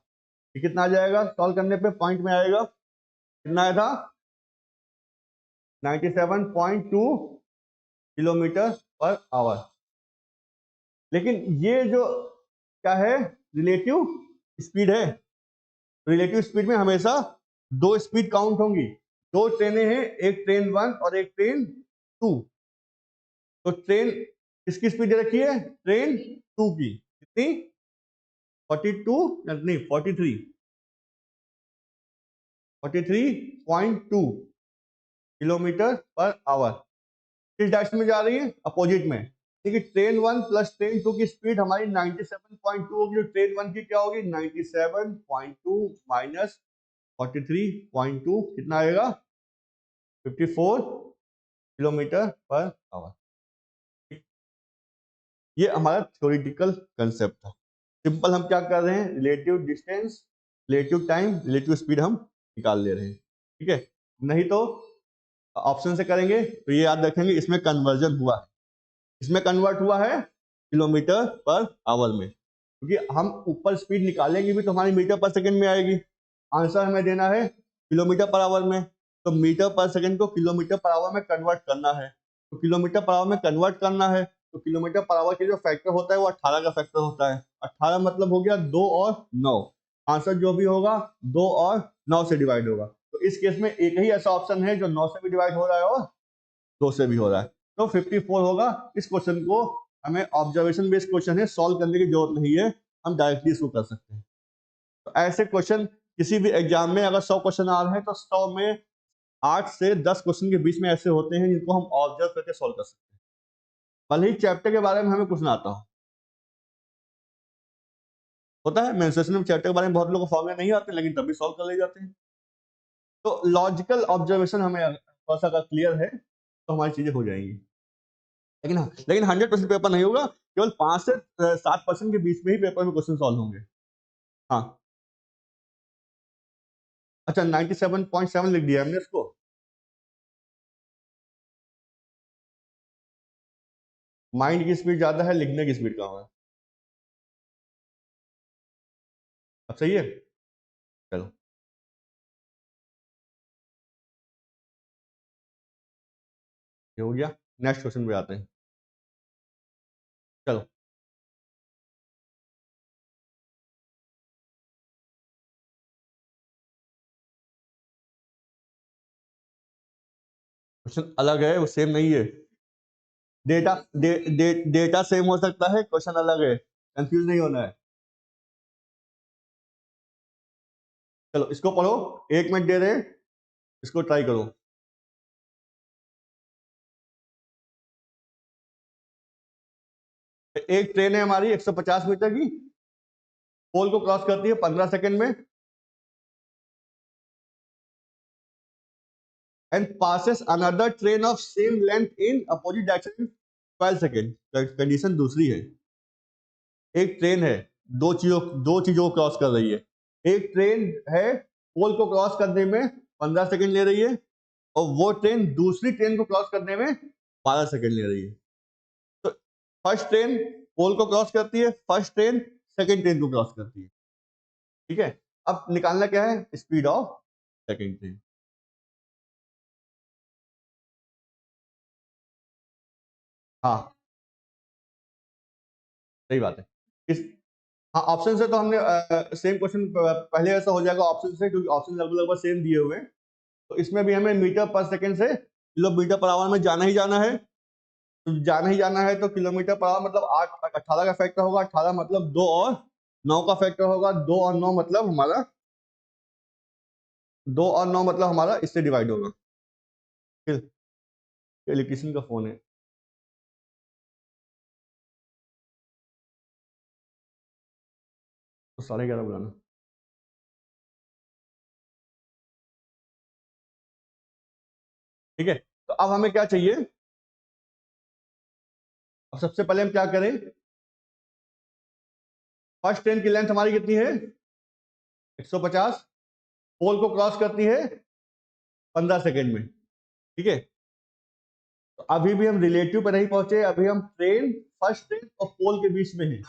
ये कितना आ जाएगा सॉल्व करने पे पॉइंट में आएगा, कितना आया था 97.2 किलोमीटर पर आवर। लेकिन ये जो क्या है रिलेटिव स्पीड है, रिलेटिव स्पीड में हमेशा दो स्पीड काउंट होंगी। दो ट्रेनें हैं, एक ट्रेन 1 और एक ट्रेन 2। तो ट्रेन किसकी स्पीड दे रखी है ट्रेन 2 की, कितनी 42 नहीं 43.2 किलोमीटर पर आवर। किस डायरेक्शन में जा रही है अपोजिट में, क्योंकि ट्रेन 1 प्लस ट्रेन 2 की स्पीड हमारी 97.2 होगी, जो ट्रेन 1 की क्या होगी 97.2 माइनस 43.2, कितना आएगा 54 किलोमीटर पर आवर। ये हमारा थ्योरेटिकल कंसेप्ट था। सिंपल हम क्या कर रहे हैं, relative distance, relative time, relative speed हम निकाल ले रहे हैं। ठीक है, नहीं तो ऑप्शन से करेंगे तो ये याद रखेंगे इसमें कन्वर्जन हुआ है, इसमें कन्वर्ट हुआ है किलोमीटर पर आवर में, क्योंकि हम ऊपर स्पीड निकालेंगे भी तो हमारी मीटर पर सेकंड में आएगी, आंसर हमें देना है किलोमीटर पर आवर में, तो मीटर पर सेकंड को किलोमीटर पर आवर में कन्वर्ट करना है, तो किलोमीटर पर आवर में कन्वर्ट करना है, तो किलोमीटर पर आवर के जो फैक्टर होता है वो 18 का फैक्टर होता है। 18 मतलब हो गया 2 और 9, आंसर जो भी होगा 2 और 9 से डिवाइड होगा। तो इस केस में एक ही ऐसा ऑप्शन है जो 9 से भी डिवाइड हो रहा है और 2 से भी हो रहा है, तो 54 होगा। इस क्वेश्चन को हमें ऑब्जर्वेशन बेस्ड क्वेश्चन है, सॉल्व करने की जरूरत नहीं है, हम डायरेक्टली इसको कर सकते हैं। तो ऐसे क्वेश्चन किसी भी एग्जाम में अगर 100 क्वेश्चन आ रहे हैं तो 100 में 8 से 10 क्वेश्चन के बीच में ऐसे होते हैं जिनको हम ऑब्जर्व करके सॉल्व कर सकते हैं, भले ही चैप्टर के बारे में हमें कुछ ना आता हो। होता है मेंसुरेशन में चैप्टर के बारे में बहुत लोगों को फॉर्मूले नहीं आते, लेकिन तभी सॉल्व कर ले जाते हैं। तो लॉजिकल ऑब्जर्वेशन हमें थोड़ा सा अगर क्लियर है तो हमारी चीजें हो जाएंगी। लेकिन 100% पेपर नहीं होगा, केवल 5 से 7% के बीच में ही पेपर में क्वेश्चन सॉल्व होंगे। हाँ अच्छा 97.7 लिख दिया हमने इसको, माइंड की स्पीड ज्यादा है, लिखने की स्पीड कम है। अब सही है। चलो ये हो गया। नेक्स्ट क्वेश्चन पे आते हैं। चलो क्वेश्चन अलग है, वो सेम नहीं है। डेटा डेटा सेम हो सकता है, क्वेश्चन अलग है, कंफ्यूज नहीं होना है। चलो इसको पढ़ो, 1 मिनट दे रहे हैं, इसको ट्राई करो। एक ट्रेन है हमारी 150 मीटर की, पोल को क्रॉस करती है 15 सेकंड में, and passes another train of same length in opposite direction 12 second. Condition दूसरी है, एक ट्रेन है, दो चीजों को क्रॉस कर रही है। एक ट्रेन है, पोल को क्रॉस करने में 15 सेकंड ले रही है, और वो ट्रेन दूसरी ट्रेन को क्रॉस करने में 12 सेकंड ले रही है। तो फर्स्ट ट्रेन पोल को क्रॉस करती है, फर्स्ट ट्रेन सेकंड ट्रेन को क्रॉस करती है। ठीक है, अब निकालना क्या है, स्पीड ऑफ सेकंड ट्रेन। हाँ सही बात है। इस हाँ ऑप्शन से तो हमने सेम क्वेश्चन पहले ऐसा हो जाएगा ऑप्शन से, क्योंकि ऑप्शन लगभग लगभग सेम दिए हुए हैं। तो इसमें भी हमें मीटर पर सेकंड से किलोमीटर पर आवर में जाना ही जाना है। तो जाना ही जाना है, तो किलोमीटर पर आवर मतलब 8 18 का फैक्टर होगा, 18 मतलब 2 और 9 का फैक्टर होगा, 2 और 9 मतलब हमारा 2 और 9 मतलब हमारा इससे डिवाइड होगा। इलेक्ट्रिशियन का फोन है, तो 11:30 बुलाना। ठीक है, तो अब हमें क्या चाहिए, अब सबसे पहले हम क्या करें, फर्स्ट ट्रेन की लेंथ हमारी कितनी है 150, पोल को क्रॉस करती है 15 सेकेंड में। ठीक है, तो अभी भी हम रिलेटिव पे नहीं पहुंचे, अभी हम ट्रेन, फर्स्ट ट्रेन और पोल के बीच में है।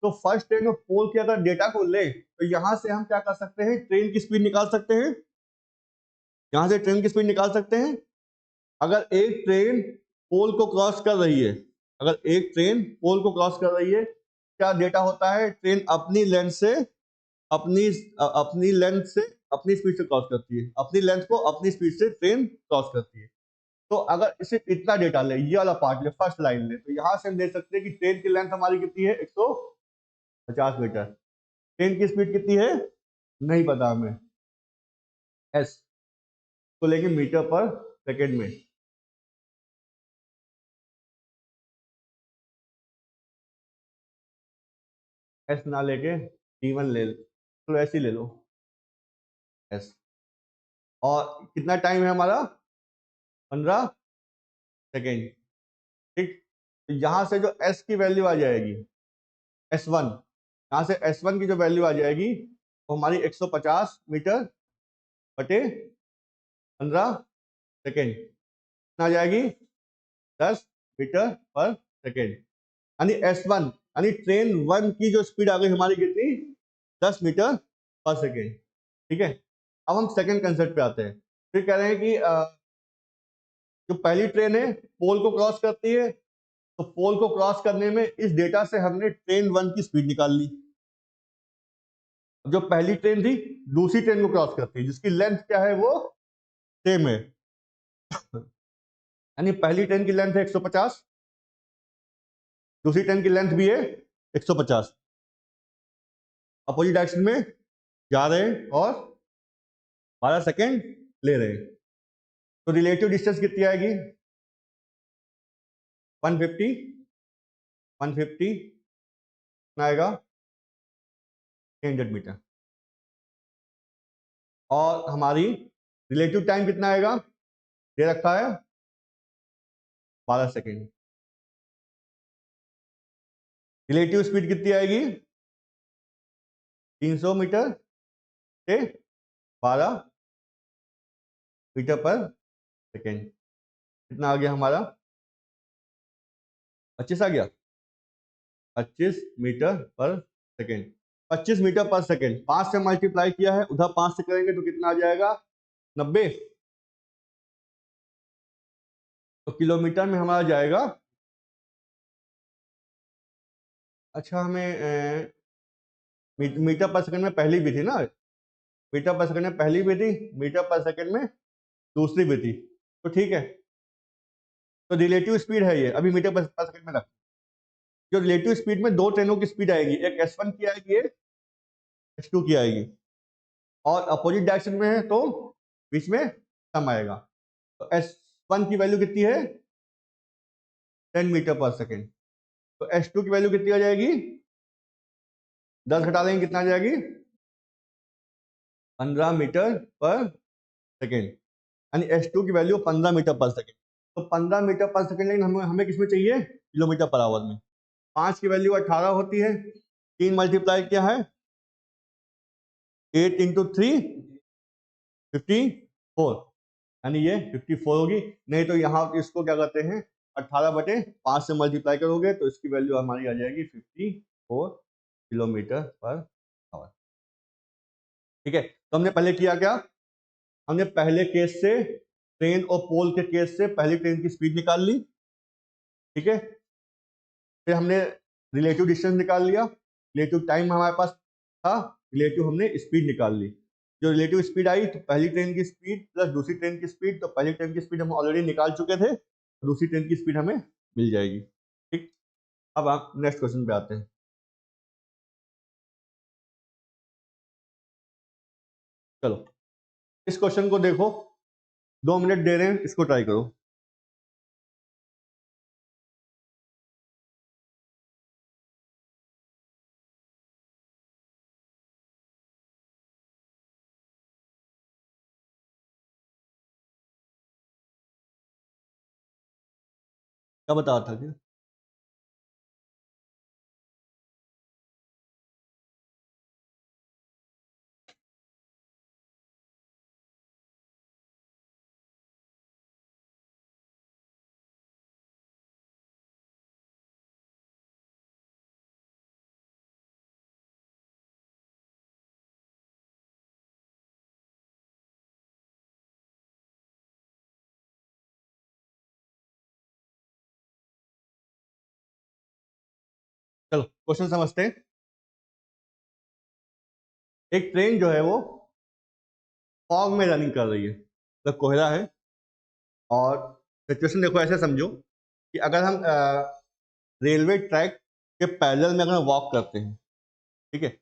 तो फर्स्ट ट्रेन और पोल के अगर डेटा को ले, तो यहां से हम क्या कर सकते हैं, ट्रेन की स्पीड निकाल सकते हैं। यहां से ट्रेन की स्पीड निकाल सकते हैं। अगर एक ट्रेन पोल को क्रॉस कर रही है, अगर एक ट्रेन पोल को क्रॉस कर रही है, क्या डेटा होता है, ट्रेन अपनी लेंथ से अपनी अपनी लेंथ से अपनी स्पीड से क्रॉस करती है, अपनी लेंथ को अपनी स्पीड से ट्रेन क्रॉस करती है। तो अगर इसे इतना डेटा ले, ये वाला पार्ट ले, फर्स्ट लाइन ले, तो यहां से हम देख सकते हैं कि ट्रेन की लेंथ हमारी कितनी है 150 मीटर। ट्रेन की स्पीड कितनी है नहीं पता हमें, एस तो लेंगे मीटर पर सेकेंड में। एस ना लेके टी1 ले, तो ऐसे ही ले लो एस। और कितना टाइम है हमारा 15 सेकेंड। ठीक, तो यहां से जो एस की वैल्यू आ जाएगी S1, यहाँ से S1 की जो वैल्यू आ जाएगी वो हमारी 150 मीटर बटे 15 सेकेंड आ जाएगी 10 मीटर पर सेकेंड। यानी S1 यानी ट्रेन 1 की जो स्पीड आ गई हमारी कितनी 10 मीटर पर सेकेंड। ठीक है, अब हम सेकेंड कंसेप्ट पे आते हैं। फिर कह रहे हैं कि जो पहली ट्रेन है पोल को क्रॉस करती है, तो पोल को क्रॉस करने में इस डेटा से हमने ट्रेन 1 की स्पीड निकाल ली। जो पहली ट्रेन थी दूसरी ट्रेन को क्रॉस करती है, जिसकी लेंथ क्या है वो सेम है, यानी पहली ट्रेन की लेंथ है 150, दूसरी ट्रेन की लेंथ भी है 150, अपोजिट डायरेक्शन में जा रहे हैं और 12 सेकेंड ले रहे हैं। तो रिलेटिव डिस्टेंस कितनी आएगी 150, 150 आएगा 300 मीटर। और हमारी रिलेटिव टाइम कितना आएगा, दे रखा है 12 सेकेंड। रिलेटिव स्पीड कितनी आएगी 300 मीटर से 12 मीटर पर सेकेंड। कितना आ गया हमारा 25 आ गया, 25 मीटर पर सेकेंड। 25 मीटर पर सेकेंड 5 से मल्टीप्लाई किया है, उधर 5 से करेंगे तो कितना आ जाएगा, 90। तो किलोमीटर में हमारा जाएगा, अच्छा हमें मीटर पर सेकंड में पहली भी थी ना, मीटर पर सेकंड में पहली भी थी, मीटर पर सेकंड में दूसरी भी थी, तो ठीक है। तो रिलेटिव स्पीड है ये, अभी मीटर पर सेकंड में रख। जो रिलेटिव स्पीड में दो ट्रेनों की स्पीड आएगी, एक S1 की आएगी, एक S2 की आएगी, और अपोजिट डायरेक्शन में है तो बीच में सम आएगा। तो S1 की वैल्यू कितनी है, 10 मीटर पर सेकेंड। तो S2 की वैल्यू कितनी आ जाएगी, 10 घटा देंगे कितना आ जाएगी, 15 मीटर पर सेकेंड, यानी S2 की वैल्यू 15 मीटर पर सेकेंड। तो 15 मीटर पर सेकेंड, लेकिन हमें हमें किसमें चाहिए, किलोमीटर पर आवर में। 5 की वैल्यू 18 होती है, 3 मल्टीप्लाई किया है, 8 इंटू 3 54, यानी ये 54 होगी। नहीं तो यहाँ इसको क्या करते हैं, 18/5 से मल्टीप्लाई करोगे तो इसकी वैल्यू हमारी आ जाएगी 54 किलोमीटर पर आवर। ठीक है, तो हमने पहले किया क्या, हमने पहले केस से, ट्रेन और पोल के केस से पहली ट्रेन की स्पीड निकाल ली। ठीक है, फिर हमने रिलेटिव डिस्टेंस निकाल लिया, रिलेटिव टाइम हमारे पास था, रिलेटिव हमने स्पीड निकाल ली। जो रिलेटिव स्पीड आई तो पहली ट्रेन की स्पीड प्लस दूसरी ट्रेन की स्पीड, तो पहली ट्रेन की स्पीड हम ऑलरेडी निकाल चुके थे, दूसरी ट्रेन की स्पीड हमें मिल जाएगी। ठीक, अब आप नेक्स्ट क्वेश्चन पे आते हैं। चलो इस क्वेश्चन को देखो, 2 मिनट दे रहे हैं, इसको ट्राई करो। क्या बता रहा था कि चलो क्वेश्चन समझते हैं। एक ट्रेन जो है वो फॉग में रनिंग कर रही है, मतलब कोहरा है, और सिचुएशन देखो ऐसे समझो कि अगर हम रेलवे ट्रैक के पैरेलल में अगर वॉक करते हैं, ठीक है,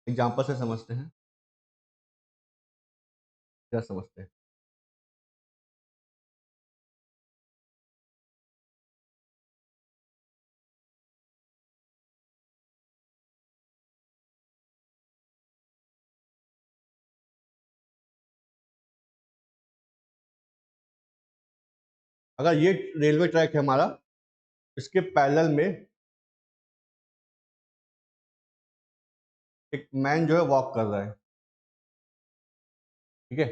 एग्जांपल से समझते हैं, क्या समझते हैं। अगर ये रेलवे ट्रैक है हमारा, इसके पैरेलल में एक मैन जो है वॉक कर रहा है, ठीक है।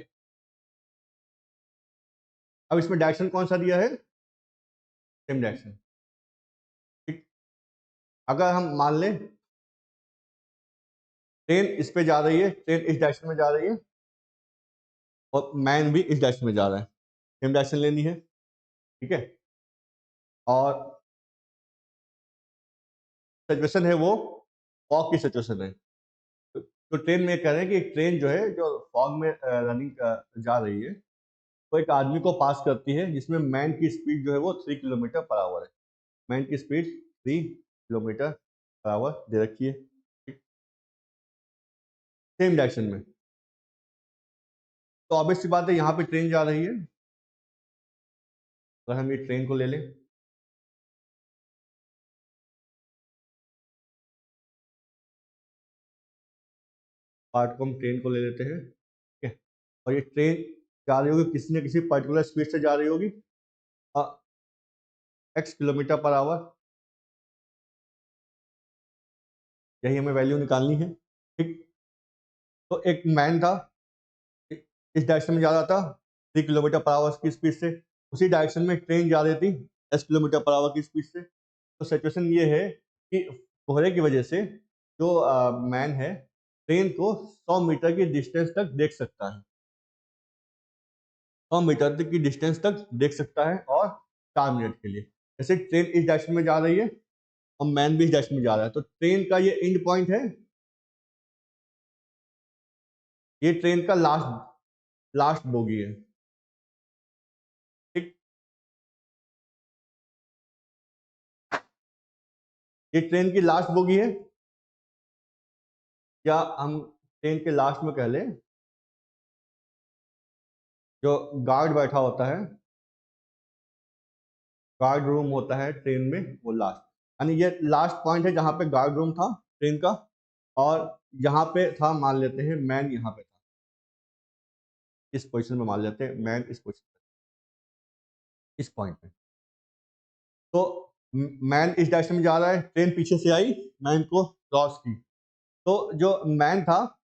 अब इसमें डायरेक्शन कौन सा दिया है, सेम डायरेक्शन। ठीक, अगर हम मान लें ट्रेन इस पे जा रही है, ट्रेन इस डायरेक्शन में जा रही है, और मैन भी इस डायरेक्शन में जा रहा है, सेम डायरेक्शन लेनी है, ठीक है। और सिचुएशन है वो फॉग की सिचुएशन है। तो ट्रेन में कह रहे हैं कि एक ट्रेन जो है जो फॉग में रनिंग जा रही है, वो एक आदमी को पास करती है जिसमें मैन की स्पीड जो है वो 3 किलोमीटर पर आवर है। मैन की स्पीड 3 किलोमीटर पर आवर दे रखी है, सेम डायरेक्शन में। तो ऑब्वियस सी बात है, यहाँ पे ट्रेन जा रही है, अगर हम ये ट्रेन को ले लें, पार्ट को हम ट्रेन को ले लेते हैं, ठीक है। और ये ट्रेन जा रही होगी किसी न किसी पर्टिकुलर स्पीड से जा रही होगी, x किलोमीटर पर आवर, यही हमें वैल्यू निकालनी है, ठीक। तो एक मैन था, इस डायरेक्शन में जा रहा था 3 किलोमीटर पर आवर की स्पीड से, उसी डायरेक्शन में ट्रेन जा रही थी 10 किलोमीटर पर आवर की स्पीड से। तो सिचुएशन ये है कि कोहरे की वजह से जो मैन है ट्रेन को 100 मीटर की डिस्टेंस तक देख सकता है, 100 मीटर तक की डिस्टेंस तक देख सकता है, और 4 मिनट के लिए। जैसे ट्रेन इस डायरेक्शन में जा रही है और मैन भी इस डायरेक्शन में जा रहा है, तो ट्रेन का ये एंड पॉइंट है, ये ट्रेन का लास्ट बोगी है, ठीक। ये ट्रेन की लास्ट बोगी है, या हम ट्रेन के लास्ट में कह लें जो गार्ड बैठा होता है, गार्ड रूम होता है ट्रेन में, वो लास्ट, यानी ये लास्ट पॉइंट है जहां पे गार्ड रूम था ट्रेन का, और यहाँ पे था, मान लेते हैं मैन यहाँ पे था, इस पोजीशन में मान लेते हैं मैन इस पोजीशन पे, इस पॉइंट पे। तो मैन इस डायरेक्शन में जा रहा है, ट्रेन पीछे से आई, मैन को क्रॉस की, तो जो मैन था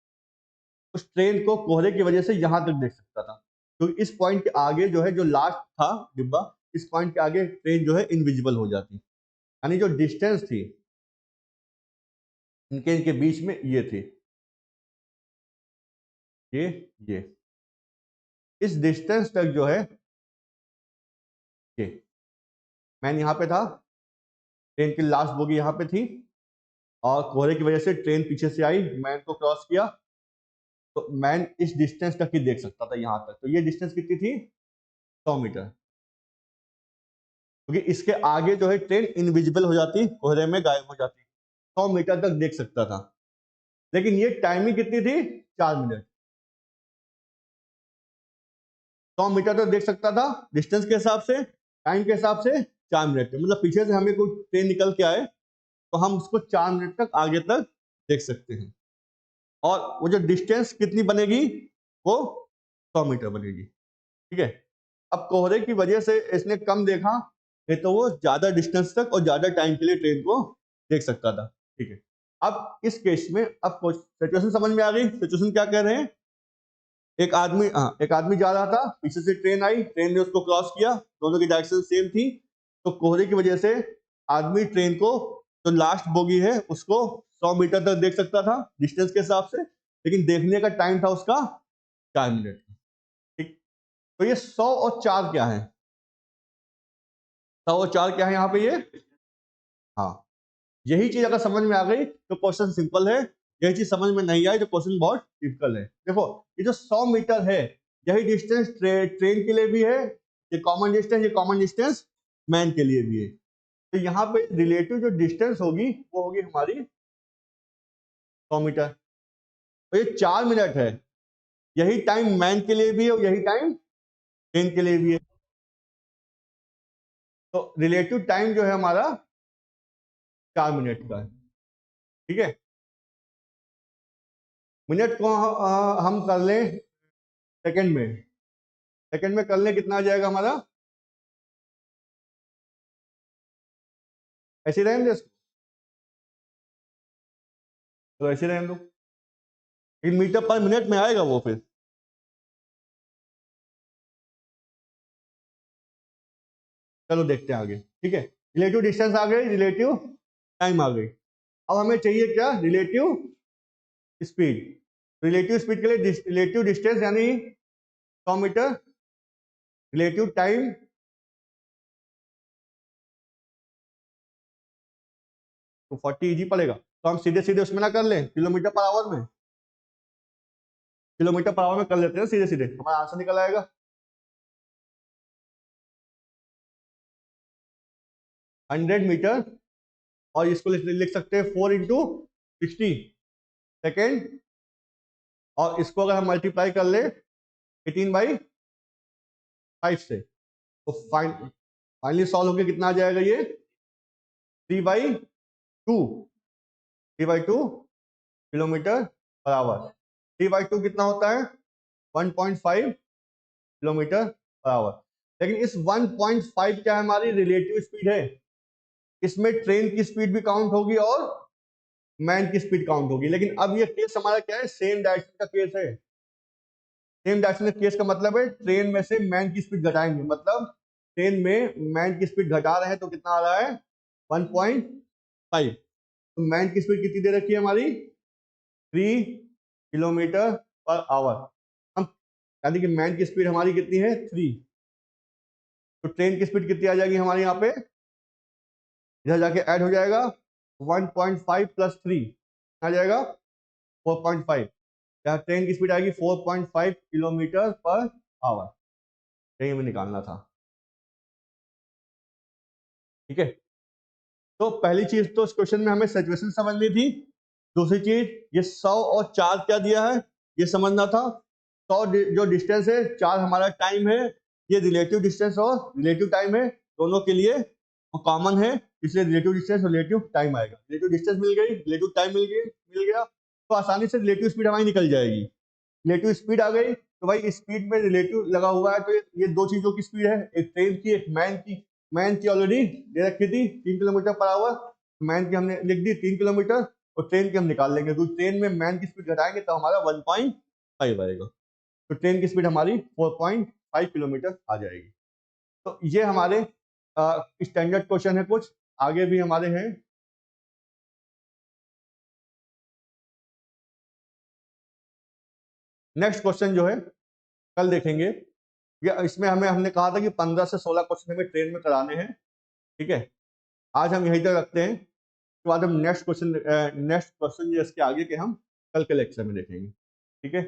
उस ट्रेन को कोहरे की वजह से यहां तक देख सकता था, तो इस पॉइंट के आगे जो है, जो लास्ट था डिब्बा, इस पॉइंट के आगे ट्रेन जो है इनविजिबल हो जाती, यानी जो डिस्टेंस थी इनके बीच में ये थी, ये इस डिस्टेंस तक जो है, ये मैन यहाँ पे था, ट्रेन की लास्ट बोगी यहाँ पे थी, और कोहरे की वजह से ट्रेन पीछे से आई, मैन को क्रॉस किया, तो मैन इस डिस्टेंस तक ही देख सकता था यहाँ तक। तो ये डिस्टेंस कितनी थी? 100 मीटर, क्योंकि इसके आगे जो है ट्रेन इनविजिबल हो जाती, कोहरे में गायब हो जाती, 100 मीटर तक देख सकता था। लेकिन ये टाइमिंग कितनी थी? 4 मिनट। 100 मीटर तक देख सकता था डिस्टेंस के हिसाब से, टाइम के हिसाब से 4 मिनट, मतलब पीछे से हमें कोई ट्रेन निकल के आए तो हम उसको 4 मिनट तक आगे तक देख सकते हैं, और वो जो डिस्टेंस कितनी बनेगी, वो 100 मीटर बनेगी, ठीक है। अब कोहरे की वजह से इसने कम देखा, नहीं तो वो ज्यादा डिस्टेंस तक और ज्यादा टाइम के लिए ट्रेन को देख सकता था, ठीक है। अब इस केस में अब सिचुएशन समझ में आ गई, सिचुएशन क्या कह रहे हैं, एक आदमी जा रहा था, पीछे से ट्रेन आई, ट्रेन ने उसको क्रॉस किया, दोनों की डायरेक्शन सेम थी, तो कोहरे की वजह से आदमी ट्रेन को, जो लास्ट बोगी है उसको 100 मीटर तक देख सकता था डिस्टेंस के हिसाब से, लेकिन देखने का टाइम था उसका 4 मिनट, ठीक। तो ये 100 और 4 क्या है? 100 और 4 क्या है यहाँ पे ये? हाँ, यही चीज अगर समझ में आ गई तो क्वेश्चन सिंपल है, यही चीज समझ में नहीं आई तो क्वेश्चन बहुत टिपिकल है। देखो, ये जो 100 मीटर है, यही डिस्टेंस ट्रेन के लिए भी है, ये कॉमन डिस्टेंस मैन के लिए भी है। तो यहाँ पे रिलेटिव जो डिस्टेंस होगी वो होगी हमारी 100 मीटर। तो ये 4 मिनट है, यही टाइम मैन के लिए भी है और यही टाइम ट्रेन के लिए भी है। तो रिलेटिव टाइम जो है हमारा 4 मिनट का है, ठीक है। मिनट को हम कर लें सेकंड में, सेकंड में कर लें, कितना आ जाएगा हमारा? ऐसे रहें दे, तो ऐसे रहें दो, लेकिन मीटर पर मिनट में आएगा वो फिर। चलो देखते हैं आगे, ठीक है। रिलेटिव डिस्टेंस आ गई, रिलेटिव टाइम आ गई। अब हमें चाहिए क्या? Relative speed. रिलेटिव स्पीड के लिए रिलेटिव डिस्टेंस यानी 100 मीटर, रिलेटिव टाइम तो 40 इजी पड़ेगा, तो हम सीधे सीधे उसमें ना कर लें, किलोमीटर पर आवर में, किलोमीटर पर आवर में कर लेते हैं सीधे सीधे, हमारा आंसर निकल आएगा 100 मीटर, और इसको लिख सकते हैं 4 इंटू 60 सेकेंड, और इसको अगर हम मल्टीप्लाई कर ले 18/5 से, तो फाइनली सॉल्व होकर कितना आ जाएगा ये? 3/2, 3/2 किलोमीटर पर आवर। 3/2 कितना होता है? 1.5 किलोमीटर पर आवर। लेकिन इस 1.5 क्या है? हमारी रिलेटिव स्पीड है, इसमें ट्रेन की स्पीड भी काउंट होगी और मैन की स्पीड काउंट होगी। लेकिन अब ये केस हमारा क्या है? सेम डायरेक्शन का केस है। सेम डायरेक्शन का केस का मतलब है ट्रेन में से मैन की स्पीड घटाएंगे, मतलब ट्रेन में मैन की स्पीड घटा रहे हैं तो कितना आ रहा है 1.5। तो मैन की स्पीड कितनी दे रखी है हमारी 3 किलोमीटर पर आवर। हम यानी कि मैन की स्पीड हमारी कितनी है 3, तो ट्रेन की स्पीड कितनी आ जाएगी हमारे यहाँ पे, इधर जाके ऐड हो जाएगा 1.5 प्लस 3 आ जाएगा 4.5। यहाँ ट्रेन की स्पीड आएगी 4.5 किलोमीटर पर आवर, यही हमें निकालना था। ठीक है, तो पहली चीज तो इस क्वेश्चन में हमें सैचुरेशन समझनी थी। दूसरी चीज ये 100 और चार्ज क्या दिया है ये समझना था। 100 जो डिस्टेंस है, चार्ज हमारा टाइम है, ये रिलेटिव डिस्टेंस और रिलेटिव टाइम है, दोनों के लिए वो कॉमन है, इसलिए रिलेटिव डिस्टेंस रिलेटिव टाइम आएगा। रिलेटिव डिस्टेंस मिल गई, रिलेटिव टाइम मिल गया, तो आसानी से रिलेटिव स्पीड हमारी निकल जाएगी। रिलेटिव स्पीड आ गई तो भाई स्पीड में रिलेटिव लगा हुआ है, तो ये दो चीजों की स्पीड है, एक ट्रेन की एक मैन की। मैन की ऑलरेडी दे रखी थी 3 किलोमीटर पर आवर, मैन की हमने लिख दी 3 किलोमीटर, और ट्रेन की हम निकाल लेंगे, क्योंकि ट्रेन में मैन की स्पीड घटाएंगे तो हमारा 1.5 आएगा, तो ट्रेन की स्पीड हमारी 4.5 किलोमीटर आ जाएगी। तो ये हमारे स्टैंडर्ड क्वेश्चन है, कुछ आगे भी हमारे हैं। नेक्स्ट क्वेश्चन जो है कल देखेंगे, या इसमें हमने कहा था कि 15 से 16 क्वेश्चन हमें ट्रेन में कराने हैं। ठीक है, आज हम यहीं तक रखते हैं, उसके बाद हम नेक्स्ट क्वेश्चन जो इसके आगे के हम कल के लेक्चर में देखेंगे। ठीक है।